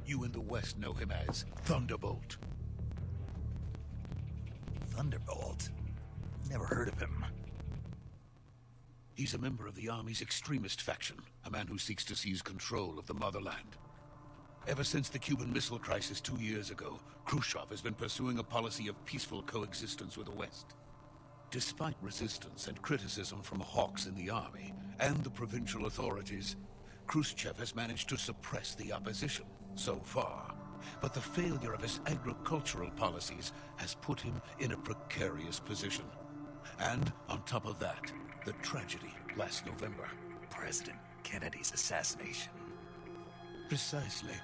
You in the West know him as Thunderbolt. Thunderbolt? Never heard of him. He's a member of the Army's extremist faction, a man who seeks to seize control of the motherland. Ever since the Cuban Missile Crisis 2 years ago, Khrushchev has been pursuing a policy of peaceful coexistence with the West. Despite resistance and criticism from hawks in the army and the provincial authorities, Khrushchev has managed to suppress the opposition so far. But the failure of his agricultural policies has put him in a precarious position. And on top of that, the tragedy last November. President Kennedy's assassination. Precisely.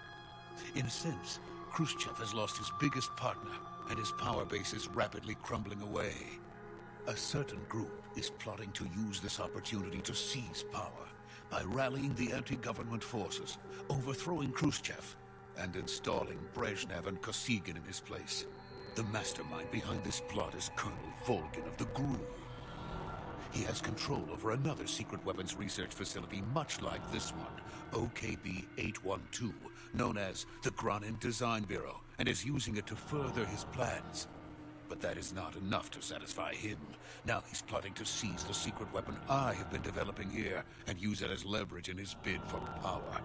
In a sense, Khrushchev has lost his biggest partner, and his power base is rapidly crumbling away. A certain group is plotting to use this opportunity to seize power by rallying the anti-government forces, overthrowing Khrushchev, and installing Brezhnev and Kosygin in his place. The mastermind behind this plot is Colonel Volgin of the GRU. He has control over another secret weapons research facility much like this one, OKB-812, known as the Granin Design Bureau, and is using it to further his plans. But that is not enough to satisfy him. Now he's plotting to seize the secret weapon I have been developing here and use it as leverage in his bid for power.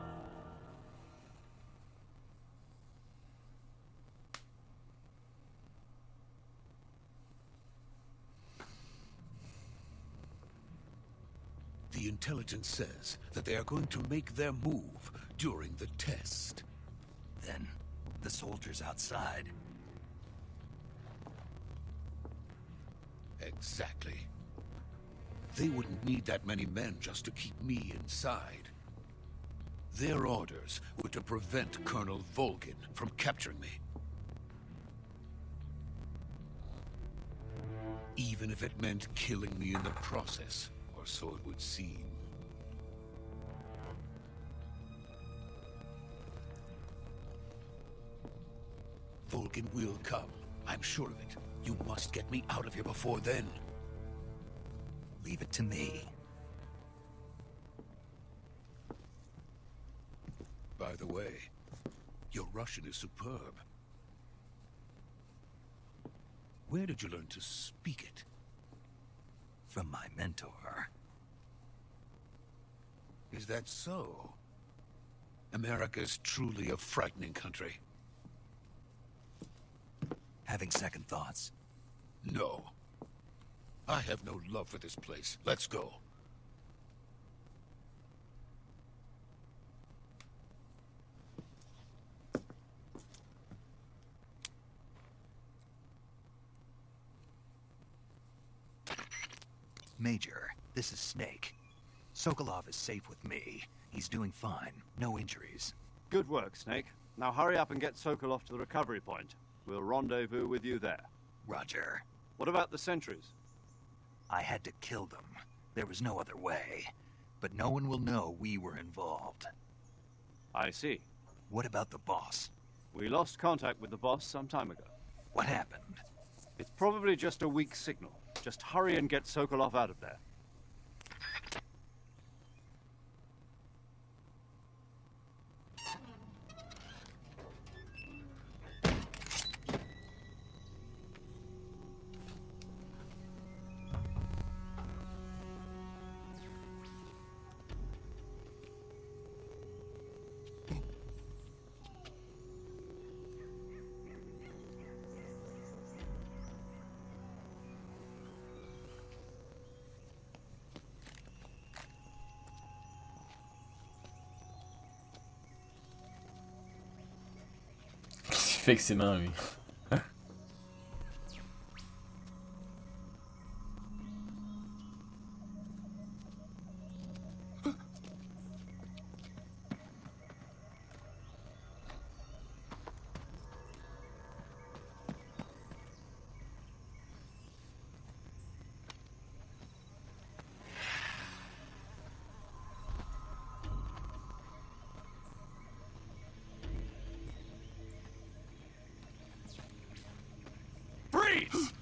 The intelligence says that they are going to make their move during the test. Then, the soldiers outside. Exactly. They wouldn't need that many men just to keep me inside. Their orders were to prevent Colonel Volgin from capturing me. Even if it meant killing me in the process, or so it would seem. Volgin will come. I'm sure of it. You must get me out of here before then. Leave it to me. By the way, your Russian is superb. Where did you learn to speak it? From my mentor. Is that so? America's truly a frightening country. Having second thoughts? No. I have no love for this place. Let's go. Major, this is Snake. Sokolov is safe with me. He's doing fine. No injuries. Good work, Snake. Now hurry up and get Sokolov to the recovery point. We'll rendezvous with you there. Roger. What about the sentries? I had to kill them. There was no other way. But no one will know we were involved. I see. What about the boss? We lost contact with the boss some time ago. What happened? It's probably just a weak signal. Just hurry and get Sokolov out of there. Qu'est-ce qu'il fait avec ses mains, lui? Freeze!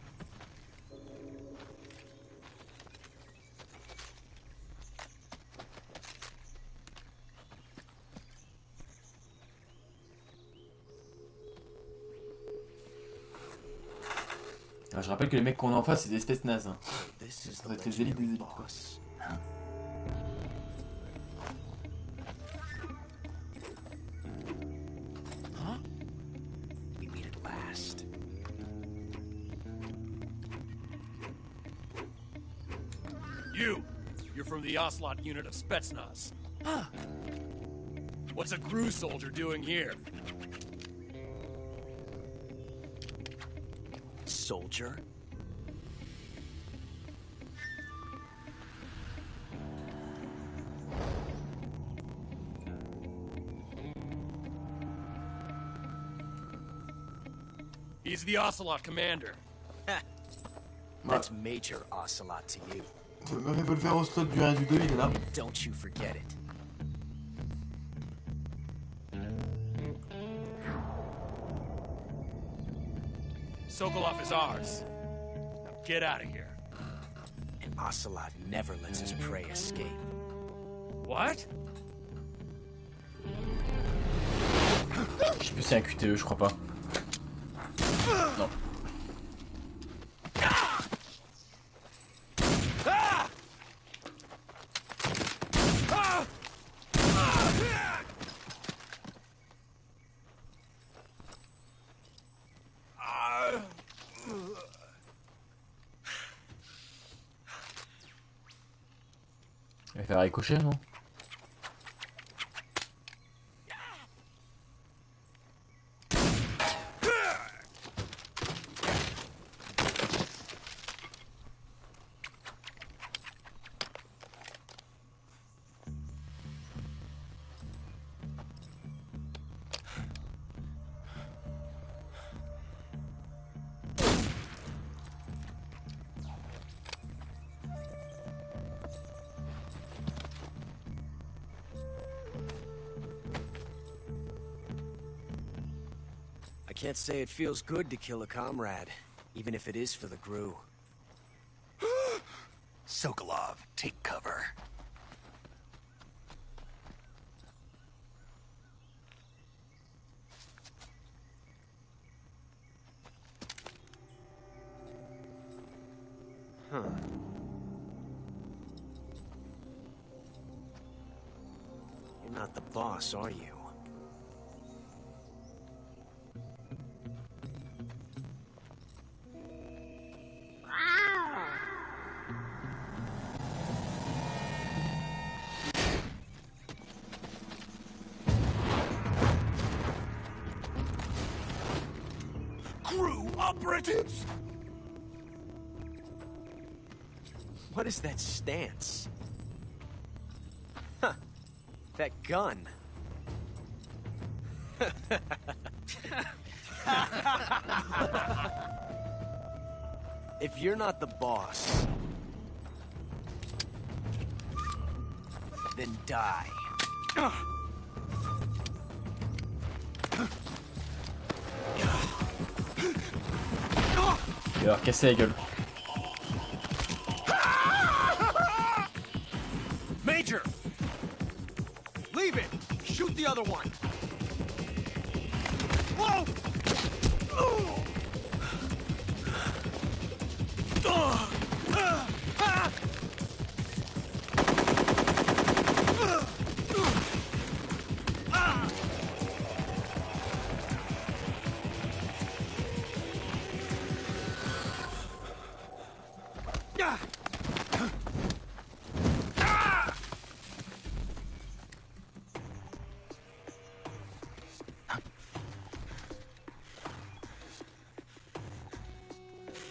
Ah, je rappelle que les mecs qu'on a en face, c'est des espèces nazes. Hein. This is Ça the doit être les élites des élites. Quoi. boss. Huh? Huh? We meet at last. You're from the Oslot unit of Spetsnaz. Huh. What's a GRU soldier doing here? Soldier? He's the Ocelot commander. That's Major Ocelot to you. Le revolver au slot du 1 et du 2, il est là. Don't you forget it. Sokolov is ours. Now get out of here. And Ocelot never lets his prey escape. What? Je sais plus si c'est un QTE, je crois pas. Non. Il va faire ricocher, non? I can't say it feels good to kill a comrade, even if it is for the GRU. Sokolov, take cover. Huh. You're not the boss, are you? GRU operatives! What is that stance? Huh. That gun. If you're not the boss, then die. Il va leur casser la gueule. Major! Leave it! Shoot the other one! Whoa!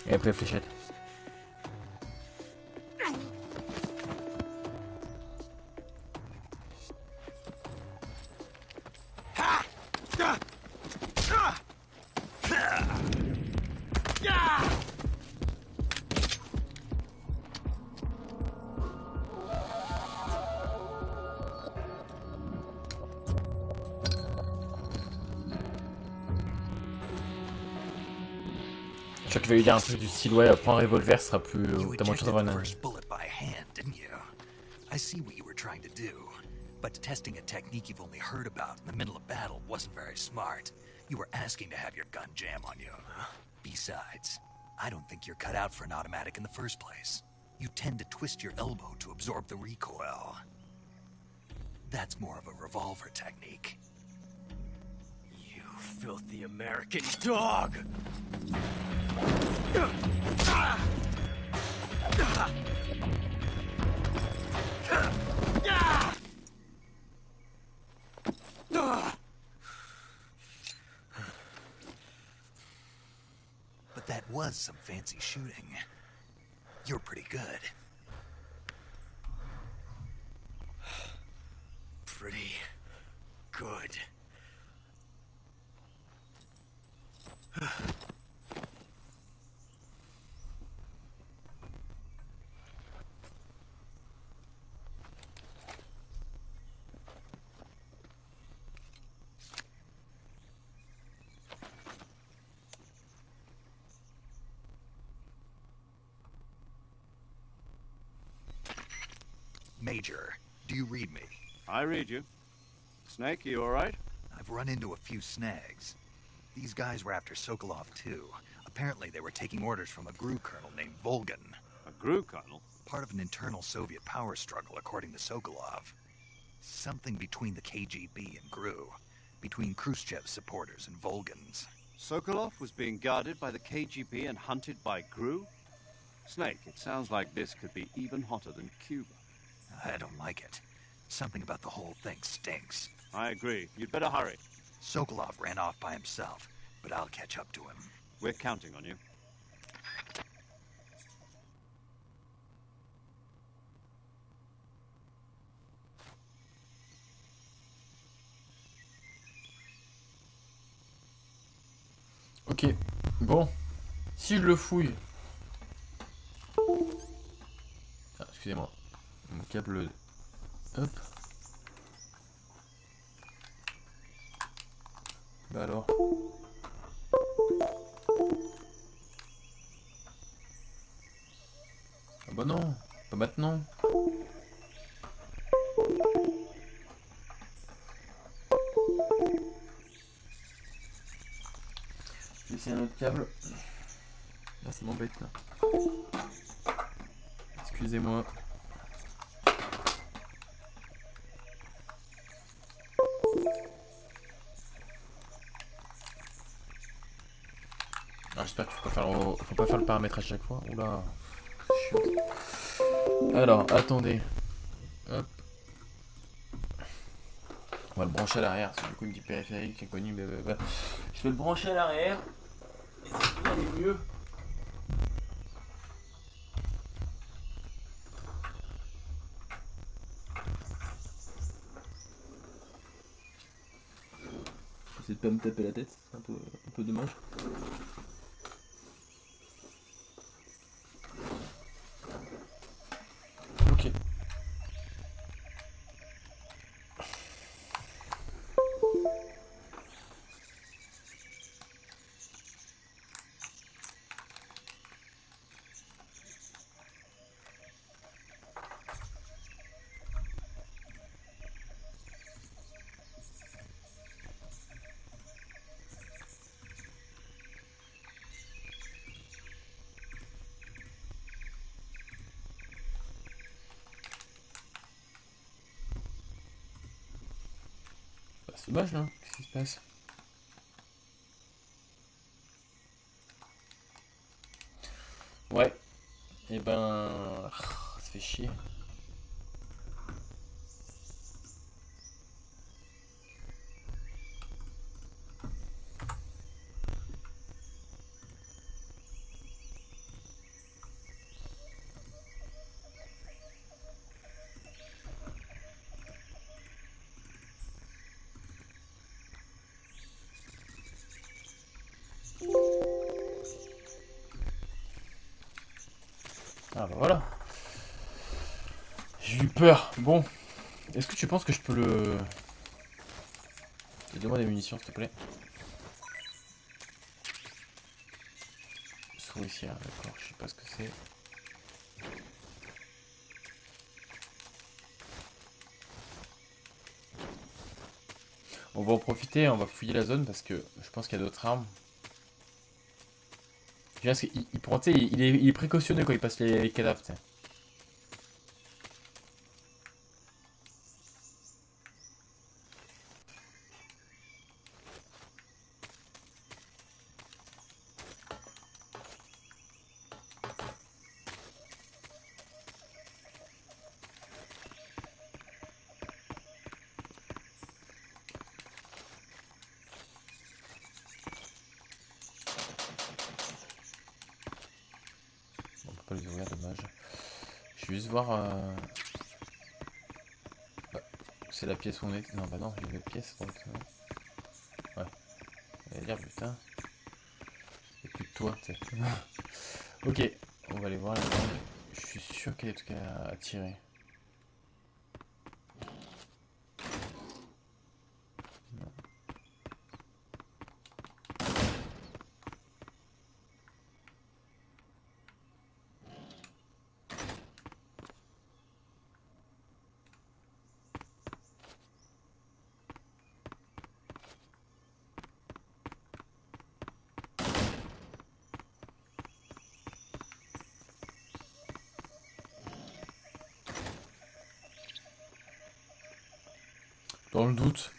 Et après fléchette. Je crois qu'il va lui dire un truc du style ouais, prends un revolver, ce sera plus. T'as moins de chance d'avoir une. First bullet by hand, didn't you? I see what you were trying to do, but testing a technique you've only heard about in the middle of battle wasn't very smart. You were asking to have your gun jam on you. Besides, I don't think you're cut out for an automatic in the first place. You tend to twist your elbow to absorb the recoil. That's more of a revolver technique. You filthy American dog! But that was some fancy shooting. You're pretty good. Pretty good. Major, do you read me? I read you. Snake, you alright? I've run into a few snags. These guys were after Sokolov too. Apparently they were taking orders from a GRU colonel named Volgan. A GRU colonel? Part of an internal Soviet power struggle, according to Sokolov. Something between the KGB and GRU. Between Khrushchev's supporters and Volgan's. Sokolov was being guarded by the KGB and hunted by GRU? Snake, it sounds like this could be even hotter than Cuba. I don't like it. Something about the whole thing stinks. I agree. You'd better hurry. Sokolov ran off by himself, but I'll catch up to him. We're counting on you. Ok, bon. Si je le fouille. Ah, excusez-moi. Mon câble. Hop. Bah alors. Ah bah non, pas maintenant. Je vais essayer un autre câble. Là, ça m'embête là. Excusez-moi. J'espère qu'il faut pas faire le paramètre à chaque fois. Oula. Chiant. Alors, attendez. Hop. On va le brancher à l'arrière. C'est du coup une petite périphérique inconnue. Mais je vais le brancher à l'arrière. Et ça va aller mieux. J'essaie de pas me taper la tête. C'est un peu dommage. Ok. C'est dommage là, qu'est-ce qui se passe? Ouais, et ben... ça fait chier. Ah bah voilà. J'ai eu peur. Bon. Est-ce que tu penses que je peux le... Donne-moi des munitions s'il te plaît. Souricière, d'accord, je sais pas ce que c'est. On va en profiter, on va fouiller la zone parce que je pense qu'il y a d'autres armes. Parce qu'il il est précautionneux quand il passe les cadavres, t'sais. Les ouvrir, dommage. Je vais juste voir. Bah, c'est la pièce où on est. Non, bah non, il y a une autre pièce. Donc, ouais. On va dire, putain. Et plus de toi, tu sais. Ok, on va aller voir la bande. Je suis sûr qu'il y a des trucs à tirer. Dans le doute.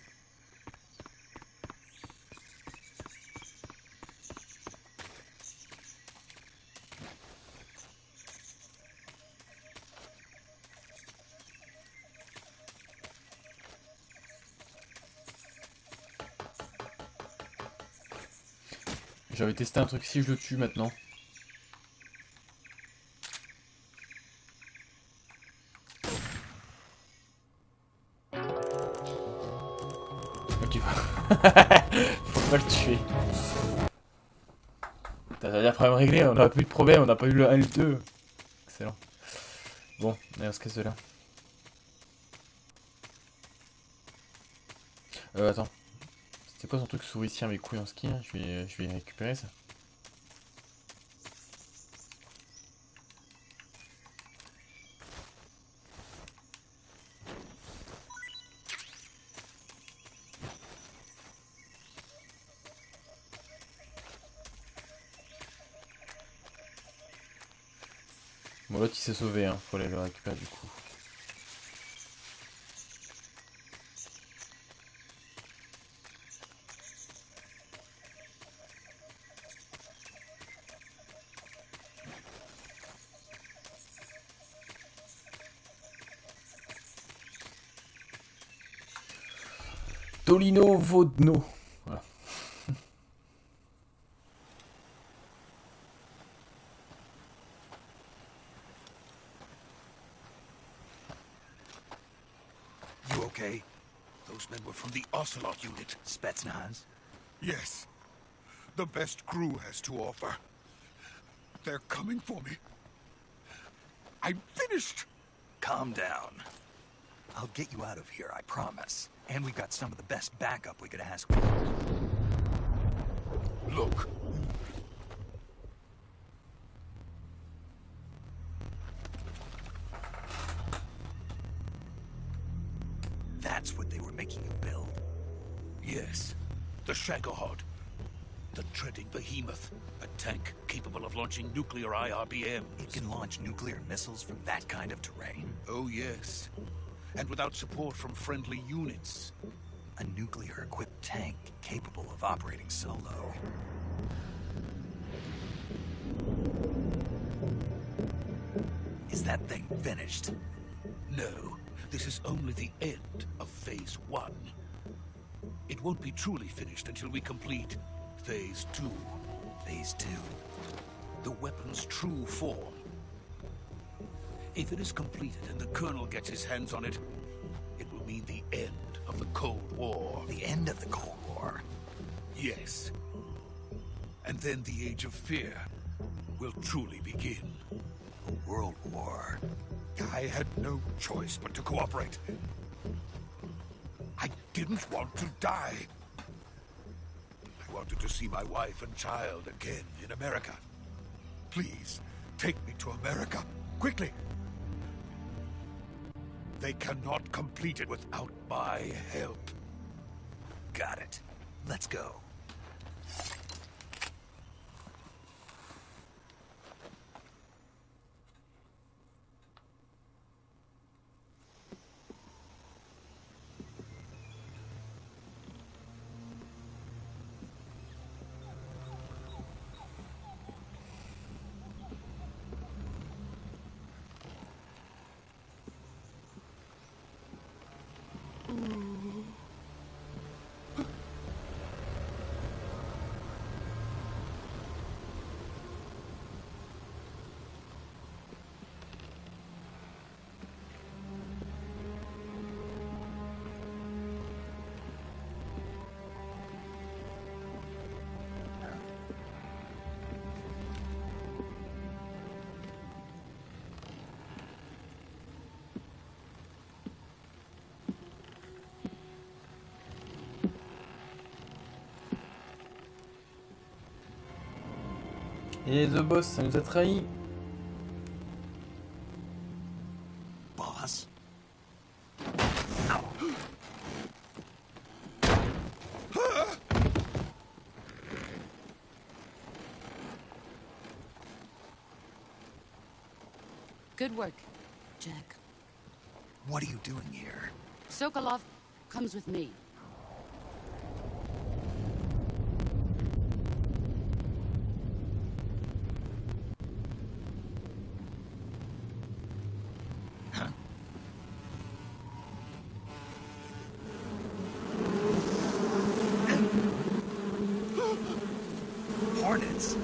J'avais testé un truc, si je le tue maintenant. Ok. Faut pas le tuer. Ça veut dire problème réglé, on n'a plus de problème, on n'a pas eu le 1 et le 2. Excellent. Bon, allez, on se casse de là. Attends. C'est quoi son truc souricier avec couilles en ski hein, je vais récupérer ça. Bon l'autre il s'est sauvé, hein. Faut aller le récupérer du coup. Tolino Vodno. Voilà. You okay? Those men were from the Ocelot unit. Spetsnaz? Yes. The best crew has to offer. They're coming for me. I'm finished. Calm down. I'll get you out of here, I promise. And we've got some of the best backup we could ask for. Look. That's what they were making you build? Yes. The Shagohod. The treading behemoth. A tank capable of launching nuclear IRBMs. It can launch nuclear missiles from that kind of terrain? Oh, yes. And without support from friendly units. A nuclear-equipped tank capable of operating solo. Is that thing finished? No. This is only the end of Phase 1. It won't be truly finished until we complete Phase 2. Phase 2? The weapon's true form. If it is completed and the Colonel gets his hands on it, it will mean the end of the Cold War. The end of the Cold War? Yes. And then the Age of Fear will truly begin. A world war? I had no choice but to cooperate. I didn't want to die. I wanted to see my wife and child again in America. Please, take me to America, quickly. They cannot complete it without my help. Got it. Let's go. Et The Boss, ça nous a trahis. Boss? Good work, Jack. What are you doing here? Sokolov comes with me. Hornets.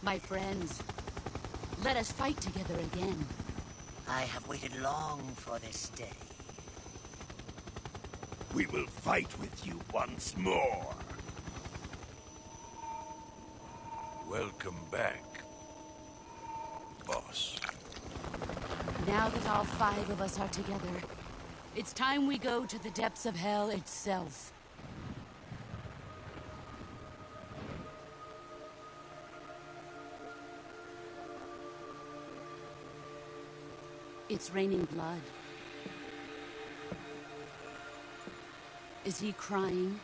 My friends, let us fight together again. I have waited long for this day. We will fight with you once more. Welcome back, boss. Now that all 5 of us are together, it's time we go to the depths of hell itself. It's raining blood. Is he crying?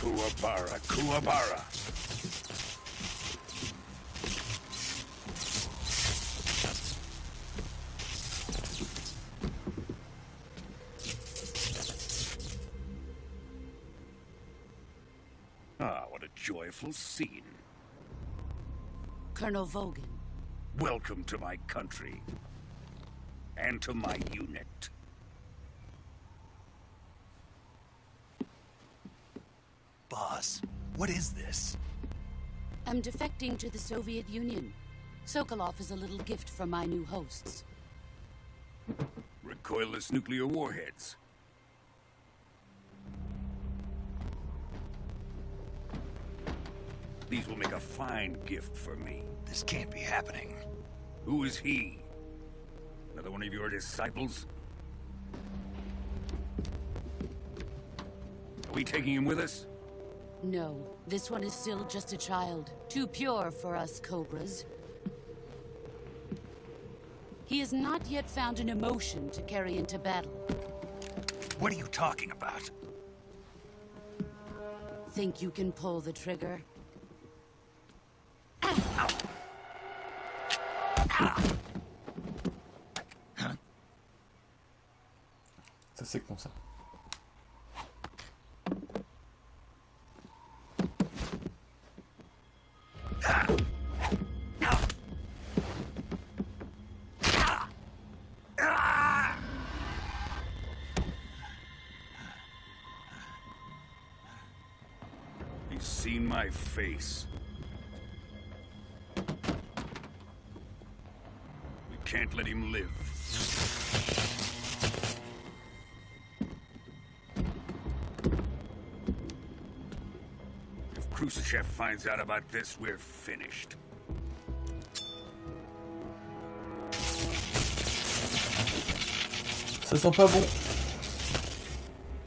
Kuwabara, Kuwabara. Ah, what a joyful scene. Colonel Vogan. Welcome to my country. And to my unit. Boss, what is this? I'm defecting to the Soviet Union. Sokolov is a little gift from my new hosts. Recoilless nuclear warheads. These will make a fine gift for me. This can't be happening. Who is he? Another one of your disciples? Are we taking him with us? No, this one is still just a child. Too pure for us Cobras. He has not yet found an emotion to carry into battle. What are you talking about? Think you can pull the trigger? Ça c'est con ça. He's seen my face. We can't let him live. If Khrushchev finds out about this, we're finished. Ça sent pas bon.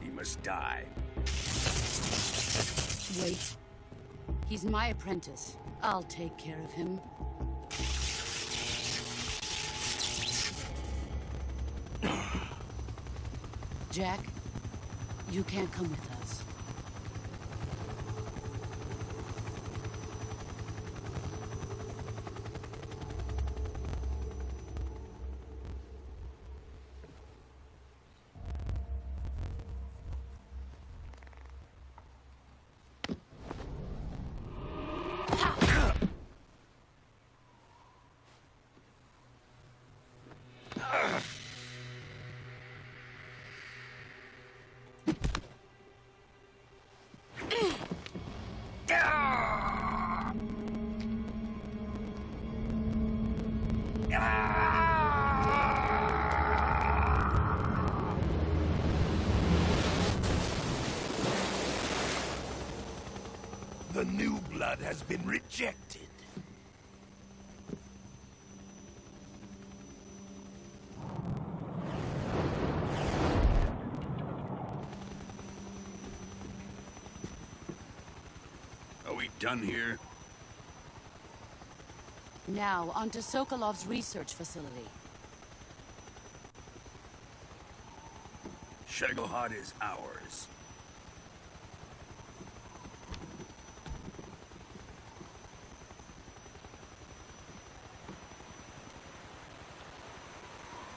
He must die. Wait. He's my apprentice. I'll take care of him. Jack, you can't come with us. new blood has been rejected. Are we done here? Now, onto Sokolov's research facility. Shagelhot is ours.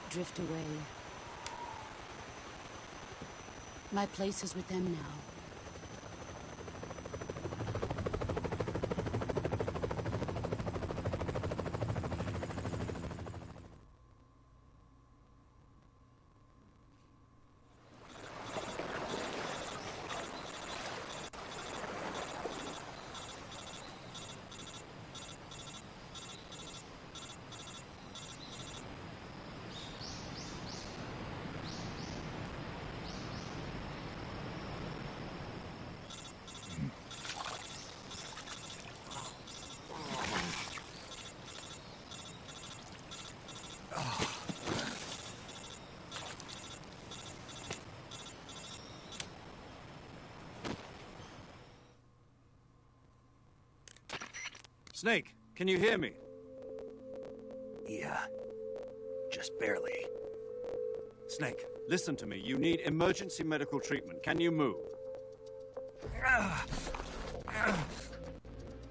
Drift away. My place is with them now. Snake, can you hear me? Yeah. Just barely. Snake, listen to me. You need emergency medical treatment. Can you move?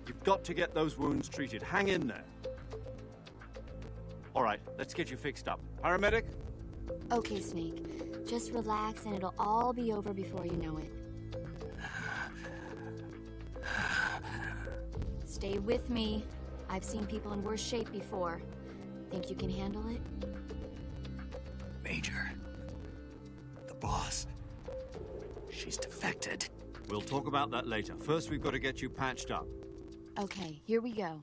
You've got to get those wounds treated. Hang in there. All right, let's get you fixed up. Paramedic? Okay, Snake. Just relax and it'll all be over before you know it. Stay with me. I've seen people in worse shape before. Think you can handle it? Major. The boss. She's defected. We'll talk about that later. First, we've got to get you patched up. Okay, here we go.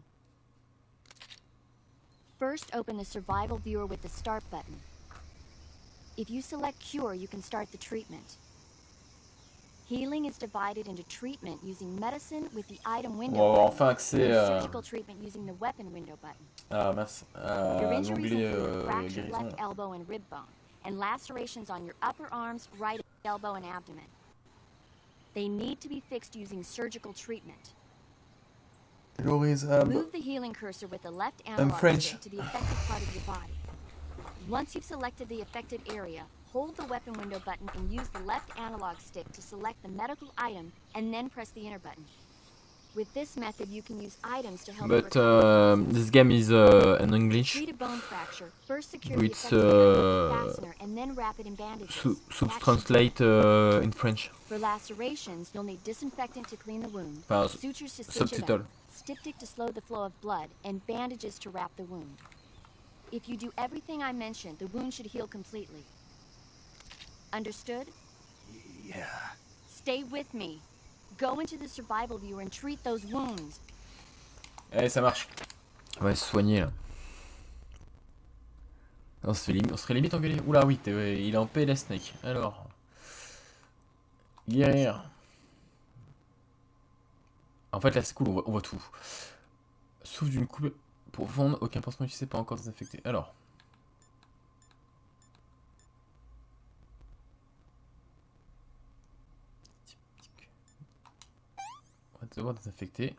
First, open the survival viewer with the start button. If you select cure, you can start the treatment. Healing is divided into treatment using medicine with the item window On va button, enfin accès and à... surgical treatment using the weapon window button. Ah mince, Your injuries l'onglet include fractured guérison. left elbow and rib bone, and lacerations on your upper arms, right elbow, and abdomen. They need to be fixed using surgical treatment. Move the healing cursor with the left analog French. stick to the affected part of your body. Once you've selected the affected area, hold the weapon window button and use the left analog stick to select the medical item, and then press the enter button. With this method, you can use items to help. But this game is in English. Treat a bone fracture. First secure So the it's affected area with a fastener, and then wrap it in bandages. Translate in French. For lacerations, you'll need disinfectant to clean the wound, Enfin, sutures to stitch it subtitle. up, styptic to slow the flow of blood, and bandages to wrap the wound. If you do everything I mentioned, the wound should heal completely. Understood? Yeah. Stay with me. Go into the survival viewer and treat those wounds. Allez, ça marche. On va se soigner là. On serait limite engueulé. Oula, oui, il est en PLS Snake. Alors. Guérir. En fait, là, c'est cool, on voit tout. Sauf d'une coupe profonde, aucun pansement utilisé pas encore désinfecté. Alors. On va devoir désinfecter.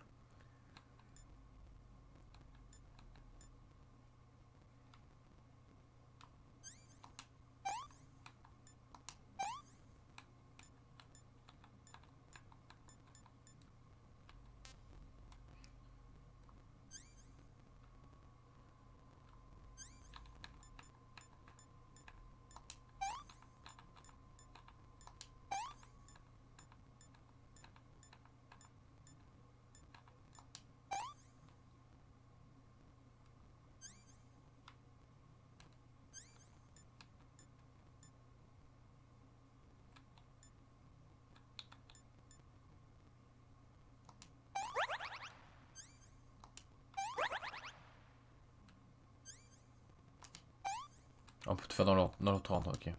On peut tout faire dans l'autre ordre, ok.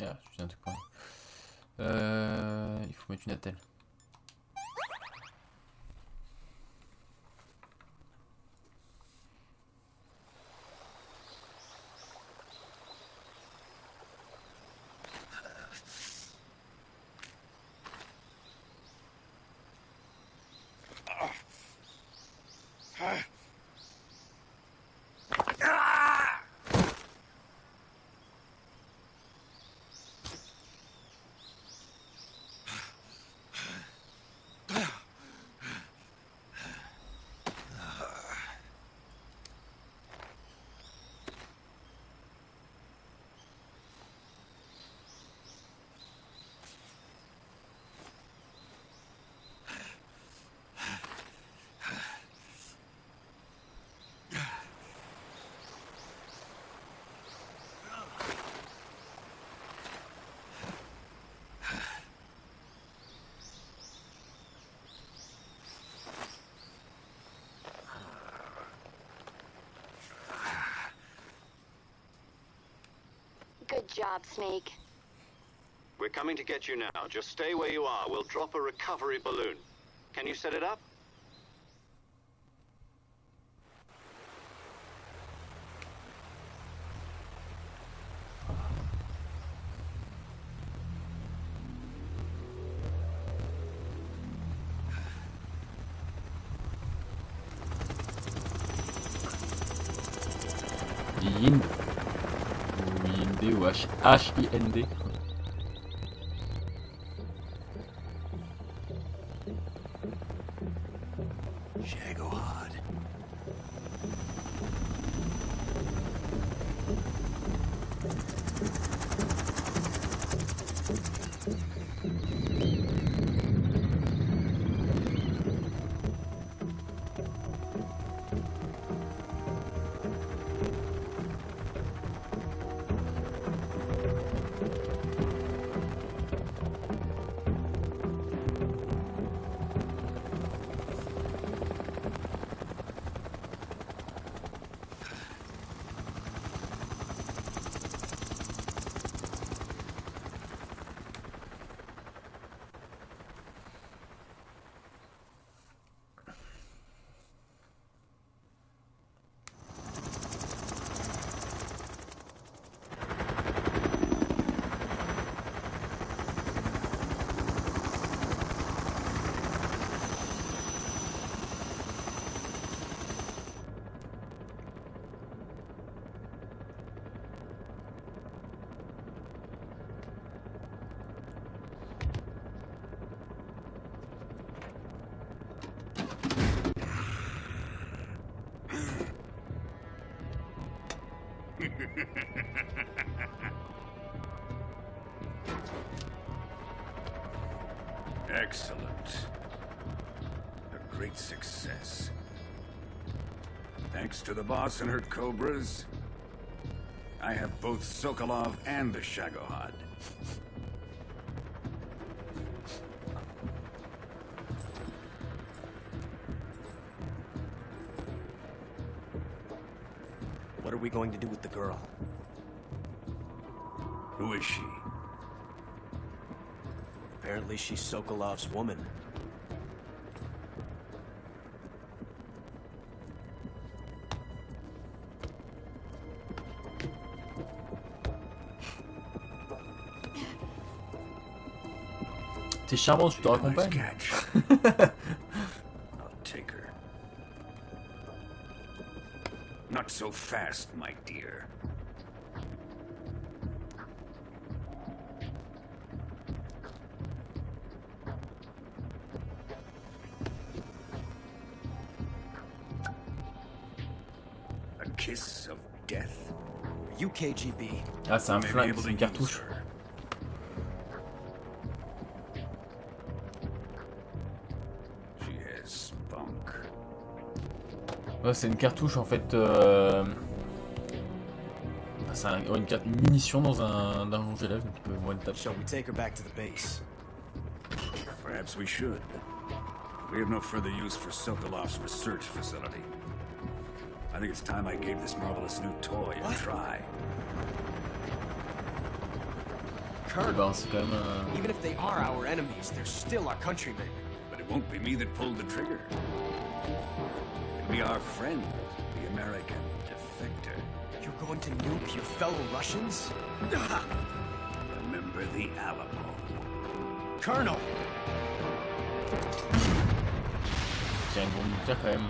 Ah, je suis un truc. Il faut mettre une attelle. Good job, Snake. We're coming to get you now. Just stay where you are. We'll drop a recovery balloon. Can you set it up? Yind. Ou Yind ou H-I-N-D. Excellent. A great success. Thanks to the boss and her cobras, I have both Sokolov and the Shagohod. What are we going to do with the girl? Who is she? Apparently she's Sokolov's woman. T'es charmant, je te raccompagne. I'll take her. Not so fast, my dear. A kiss of death. UKGB. Ah, c'est un flingue, c'est une cartouche. Ouais, c'est une cartouche en fait. C'est une munition dans un rouge à lèvres, donc il peut one tap. Shall we take her back to the base? Perhaps we should. We have no further use for Sokolov's research facility. I think it's time I gave this marvelous new toy a try. Colonel, c'est quand même even if they are our enemies, they're still our countrymen. But it won't be me that pulled the trigger. It'll be our friend, the American defector. You're going to nuke your fellow Russians? Remember the Alamo. Colonel! Tiens, ils vont nous dire quand même.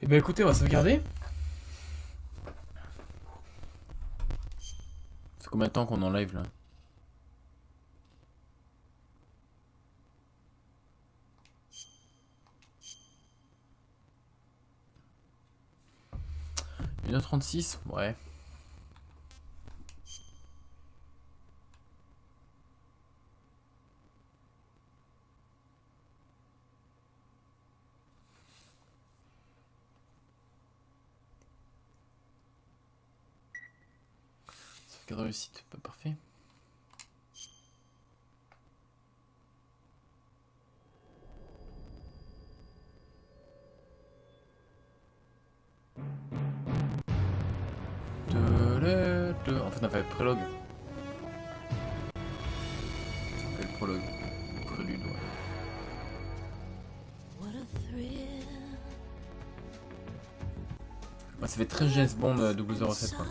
Eh ben écoutez, on va sauvegarder. C'est combien de temps qu'on est en live là? « 1h36 » ouais. Sauvegarde réussite, pas parfait. En fait, on a fait le prologue. On fait le prologue. Prélude, ouais. Bah, ça fait très James Bond 007 quoi.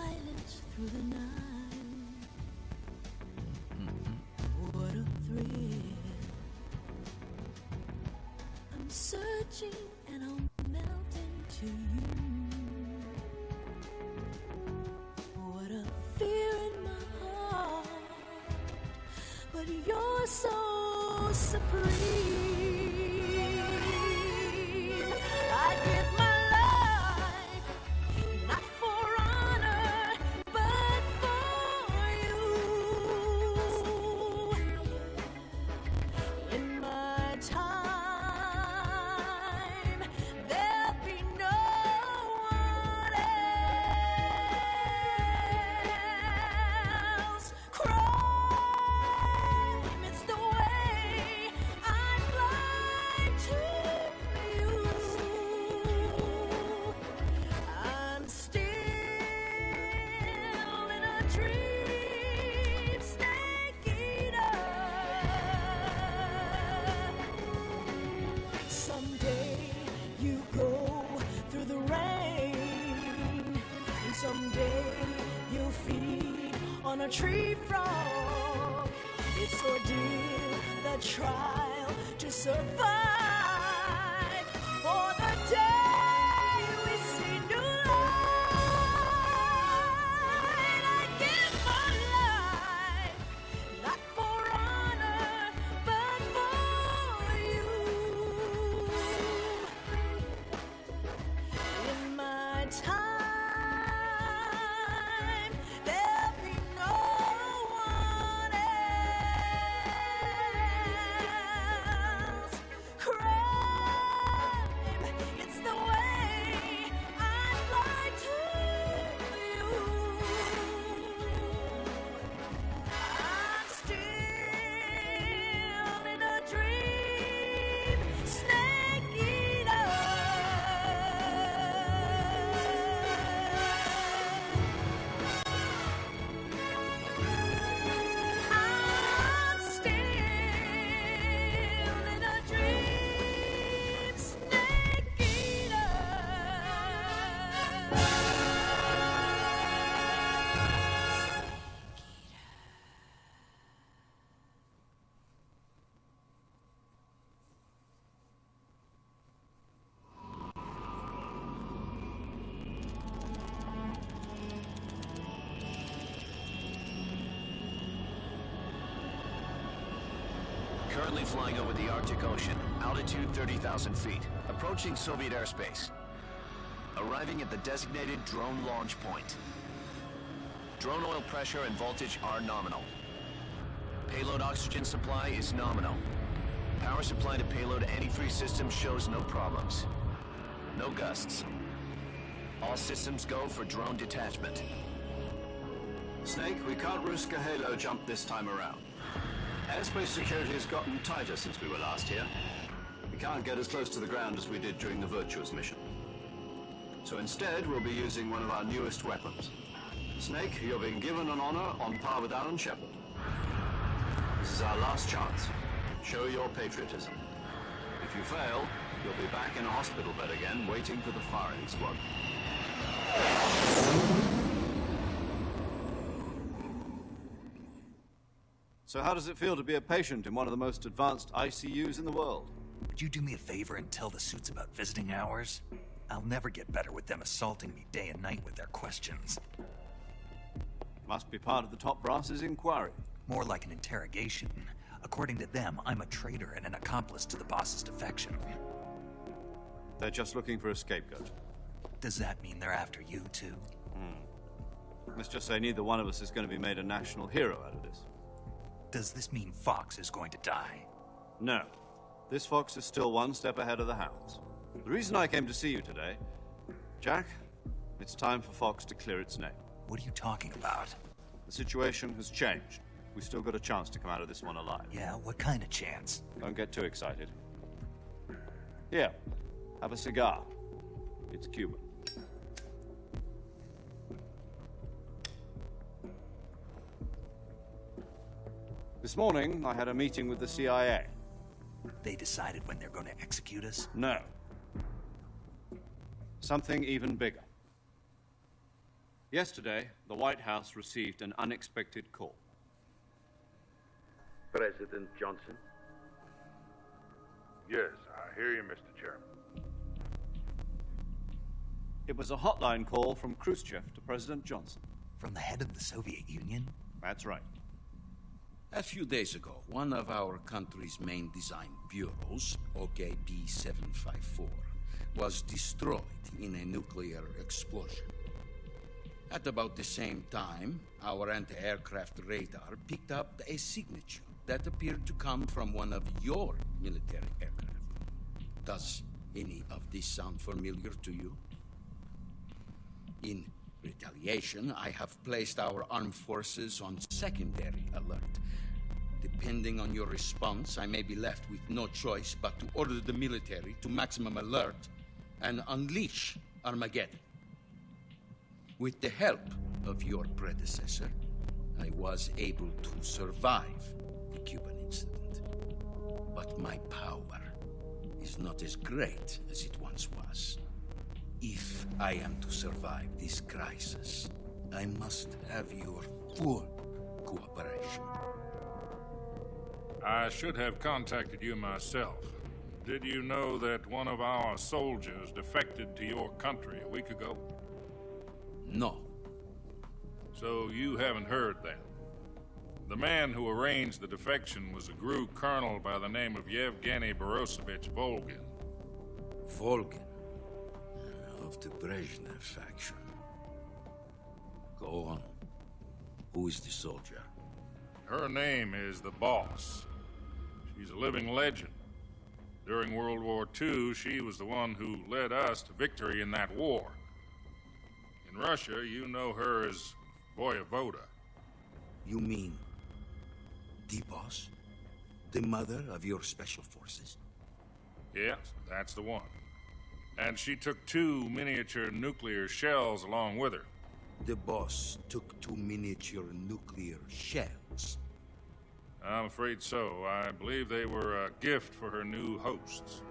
Someday you'll feed on a tree frog. It's ordeal, the trial to survive. For the day we see new light, I give my life, not for honor, but for you. In my time, Currently flying over the Arctic Ocean, altitude 30,000 feet, approaching Soviet airspace. Arriving at the designated drone launch point. Drone oil pressure and voltage are nominal. Payload oxygen supply is nominal. Power supply to payload antifreeze system shows no problems. No gusts. All systems go for drone detachment. Snake, we can't risk a halo jump this time around. Airspace security has gotten tighter since we were last here. We can't get as close to the ground as we did during the Virtuous mission. So instead, we'll be using one of our newest weapons. Snake, you're being given an honor on par with Alan Shepard. This is our last chance. Show your patriotism. If you fail, you'll be back in a hospital bed again, waiting for the firing squad. So how does it feel to be a patient in one of the most advanced ICUs in the world? Would you do me a favor and tell the suits about visiting hours? I'll never get better with them assaulting me day and night with their questions. Must be part of the top brass's inquiry. More like an interrogation. According to them, I'm a traitor and an accomplice to the boss's defection. They're just looking for a scapegoat. Does that mean they're after you, too? Let's just say neither one of us is going to be made a national hero out of this. Does this mean Fox is going to die? No. This fox is still one step ahead of the hounds. The reason I came to see you today, Jack, it's time for Fox to clear its name. What are you talking about? The situation has changed. We still got a chance to come out of this one alive. Yeah, what kind of chance? Don't get too excited. Here, have a cigar. It's Cuban. This morning, I had a meeting with the CIA. They decided when they're going to execute us? No. Something even bigger. Yesterday, the White House received an unexpected call. President Johnson? Yes, I hear you, Mr. Chairman. It was a hotline call from Khrushchev to President Johnson. From the head of the Soviet Union? That's right. A few days ago, one of our country's main design bureaus, OKB 754, was destroyed in a nuclear explosion. At about the same time, our anti-aircraft radar picked up a signature that appeared to come from one of your military aircraft. Does any of this sound familiar to you? In retaliation, I have placed our armed forces on secondary alert. Depending on your response, I may be left with no choice but to order the military to maximum alert and unleash Armageddon. With the help of your predecessor, I was able to survive the Cuban incident. But my power is not as great as it once was. If I am to survive this crisis, I must have your full cooperation. I should have contacted you myself. Did you know that one of our soldiers defected to your country a week ago? No. So you haven't heard then? The man who arranged the defection was a GRU colonel by the name of Yevgeny Borisovich Volgin. Volgin? Of the Brezhnev faction. Go on. Who is the soldier? Her name is the Boss. She's a living legend. During World War II, she was the one who led us to victory in that war. In Russia, you know her as Voyevoda. You mean the Boss? The mother of your special forces? Yes, that's the one. And she took 2 miniature nuclear shells along with her. The Boss took 2 miniature nuclear shells? I'm afraid so. I believe they were a gift for her new hosts.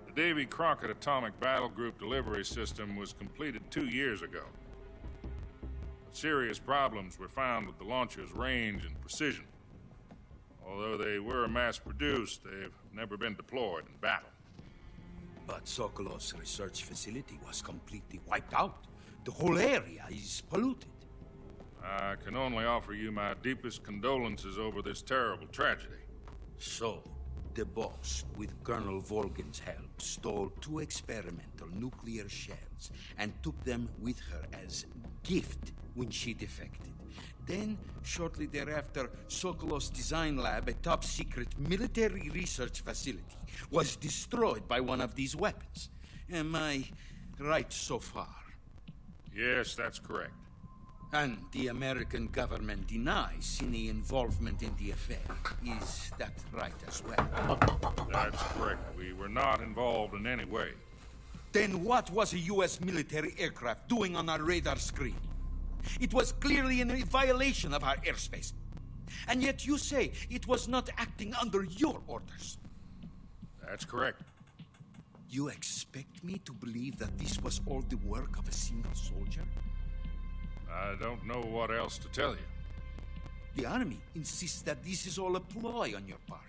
The Davy Crockett Atomic Battle Group delivery system was completed 2 years ago. But serious problems were found with the launcher's range and precision. Although they were mass-produced, they've never been deployed in battle. But Sokolov's research facility was completely wiped out. The whole area is polluted. I can only offer you my deepest condolences over this terrible tragedy. So, the boss, with Colonel Volgin's help, stole 2 experimental nuclear shells and took them with her as gift when she defected. Then, shortly thereafter, Sokolov's design lab, a top-secret military research facility, was destroyed by one of these weapons. Am I right so far? Yes, that's correct. And the American government denies any involvement in the affair. Is that right as well? That's correct. We were not involved in any way. Then what was a U.S. military aircraft doing on our radar screen? It was clearly in violation of our airspace. And yet you say it was not acting under your orders. That's correct. You expect me to believe that this was all the work of a single soldier? I don't know what else to tell you. The Army insists that this is all a ploy on your part.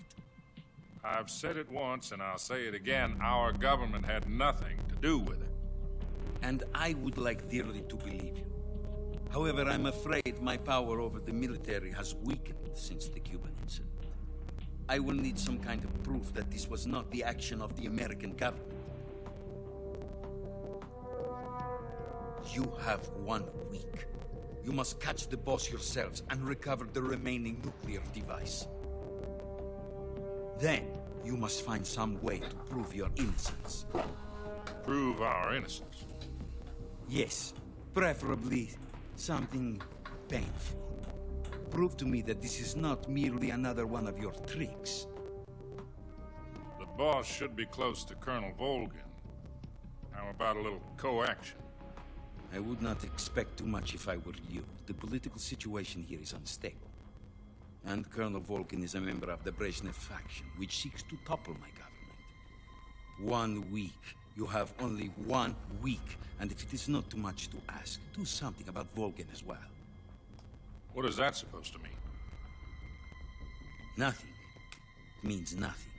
I've said it once, and I'll say it again. Our government had nothing to do with it. And I would like dearly to believe you. However, I'm afraid my power over the military has weakened since the Cuban incident. I will need some kind of proof that this was not the action of the American government. You have 1 week. You must catch the boss yourselves and recover the remaining nuclear device. Then, you must find some way to prove your innocence. Prove our innocence? Yes, preferably something painful. Prove to me that this is not merely another one of your tricks. The boss should be close to Colonel Volgin. How about a little coaction? I would not expect too much if I were you. The political situation here is unstable. And Colonel Volgin is a member of the Brezhnev faction, which seeks to topple my government. 1 week. You have only 1 week. And if it is not too much to ask, do something about Volgin as well. What is that supposed to mean? Nothing. It means nothing.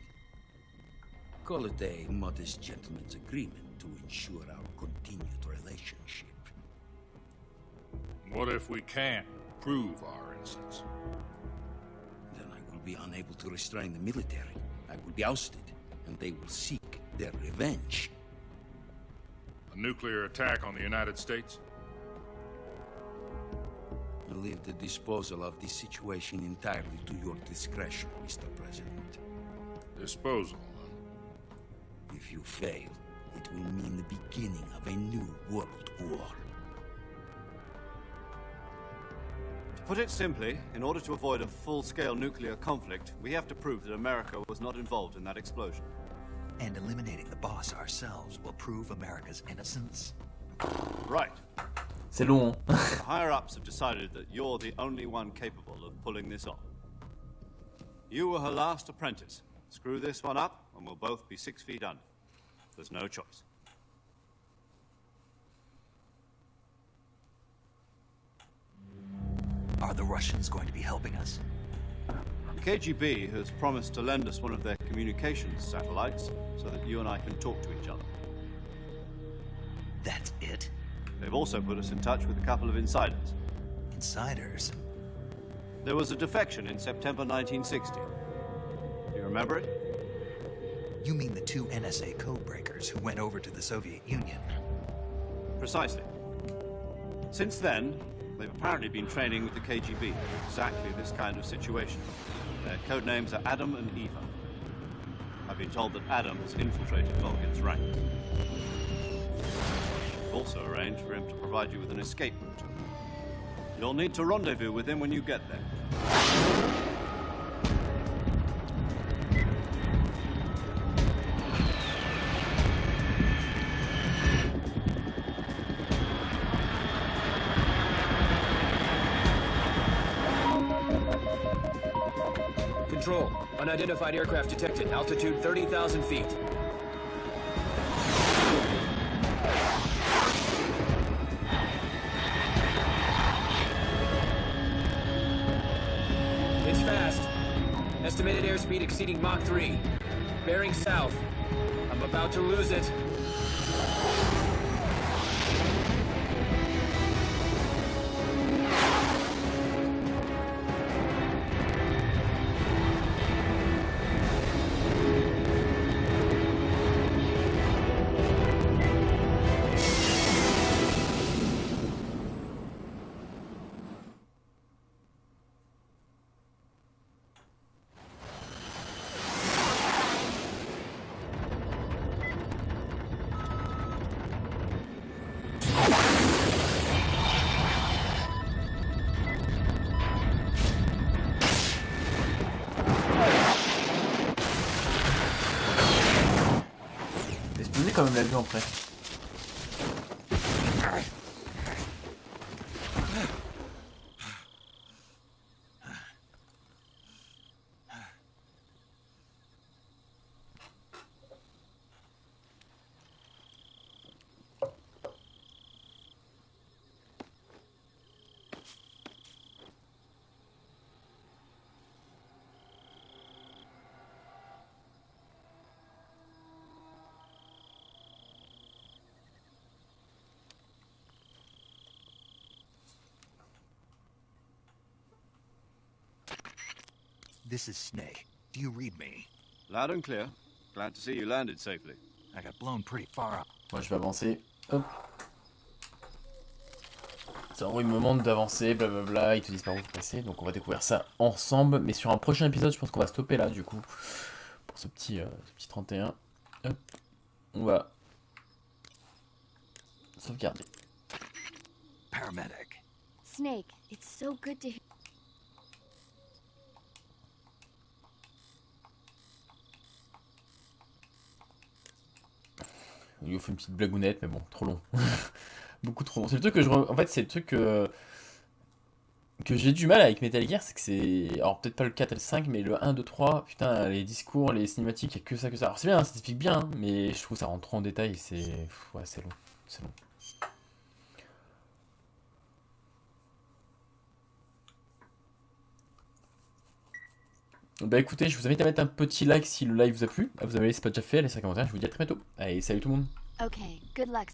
Call it a modest gentleman's agreement to ensure our continued relationship. What if we can't prove our innocence? Then I will be unable to restrain the military. I will be ousted, and they will seek their revenge. A nuclear attack on the United States? I leave the disposal of this situation entirely to your discretion, Mr. President. Disposal? If you fail, it will mean the beginning of a new world war. To put it simply, in order to avoid a full-scale nuclear conflict, we have to prove that America was not involved in that explosion. And eliminating the boss ourselves will prove America's innocence? Right. C'est long. The higher-ups have decided that you're the only one capable of pulling this off. You were her last apprentice. Screw this one up, and we'll both be 6 feet under. There's no choice. Are the Russians going to be helping us? The KGB has promised to lend us one of their communications satellites so that you and I can talk to each other. That's it? They've also put us in touch with a couple of insiders. Insiders? There was a defection in September 1960. Do you remember it? You mean the 2 NSA codebreakers who went over to the Soviet Union? Precisely. Since then, they've apparently been training with the KGB in exactly this kind of situation. Their codenames are Adam and Eva. I've been told that Adam has infiltrated Volgin's ranks. We've also arranged for him to provide you with an escape route. You'll need to rendezvous with him when you get there. Control. Unidentified aircraft detected. Altitude 30,000 feet. It's fast. Estimated airspeed exceeding Mach 3. Bearing south. I'm about to lose it. quand même la vue après. This is Snake. Do you read me? Loud and clear. Glad to see you landed safely. I got blown pretty far up. Moi je vais avancer. Hop. Ça, il me demande d'avancer, blablabla, ils te disent par où passer, donc on va découvrir ça ensemble. Mais sur un prochain épisode, je pense qu'on va stopper là du coup. Pour ce petit 31. Hop. On va sauvegarder. Paramedic. Snake, it's so good to hear. Il nous fait une petite blagounette, mais bon, trop long. Beaucoup trop long. C'est le truc que je... En fait, c'est le truc que j'ai du mal avec Metal Gear, c'est que c'est... Alors, peut-être pas le 4 et le 5, mais le 1, 2, 3, putain, les discours, les cinématiques, il n'y a que ça, que ça. Alors, c'est bien, ça t'explique bien, hein, mais je trouve que ça rentre trop en détail, c'est... Ouais, c'est long. C'est long. Bah écoutez, je vous invite à mettre un petit like si le live vous a plu. À vous abonner si c'est pas déjà fait, laissez un commentaire, je vous dis à très bientôt. Allez, salut tout le monde. Okay, good luck.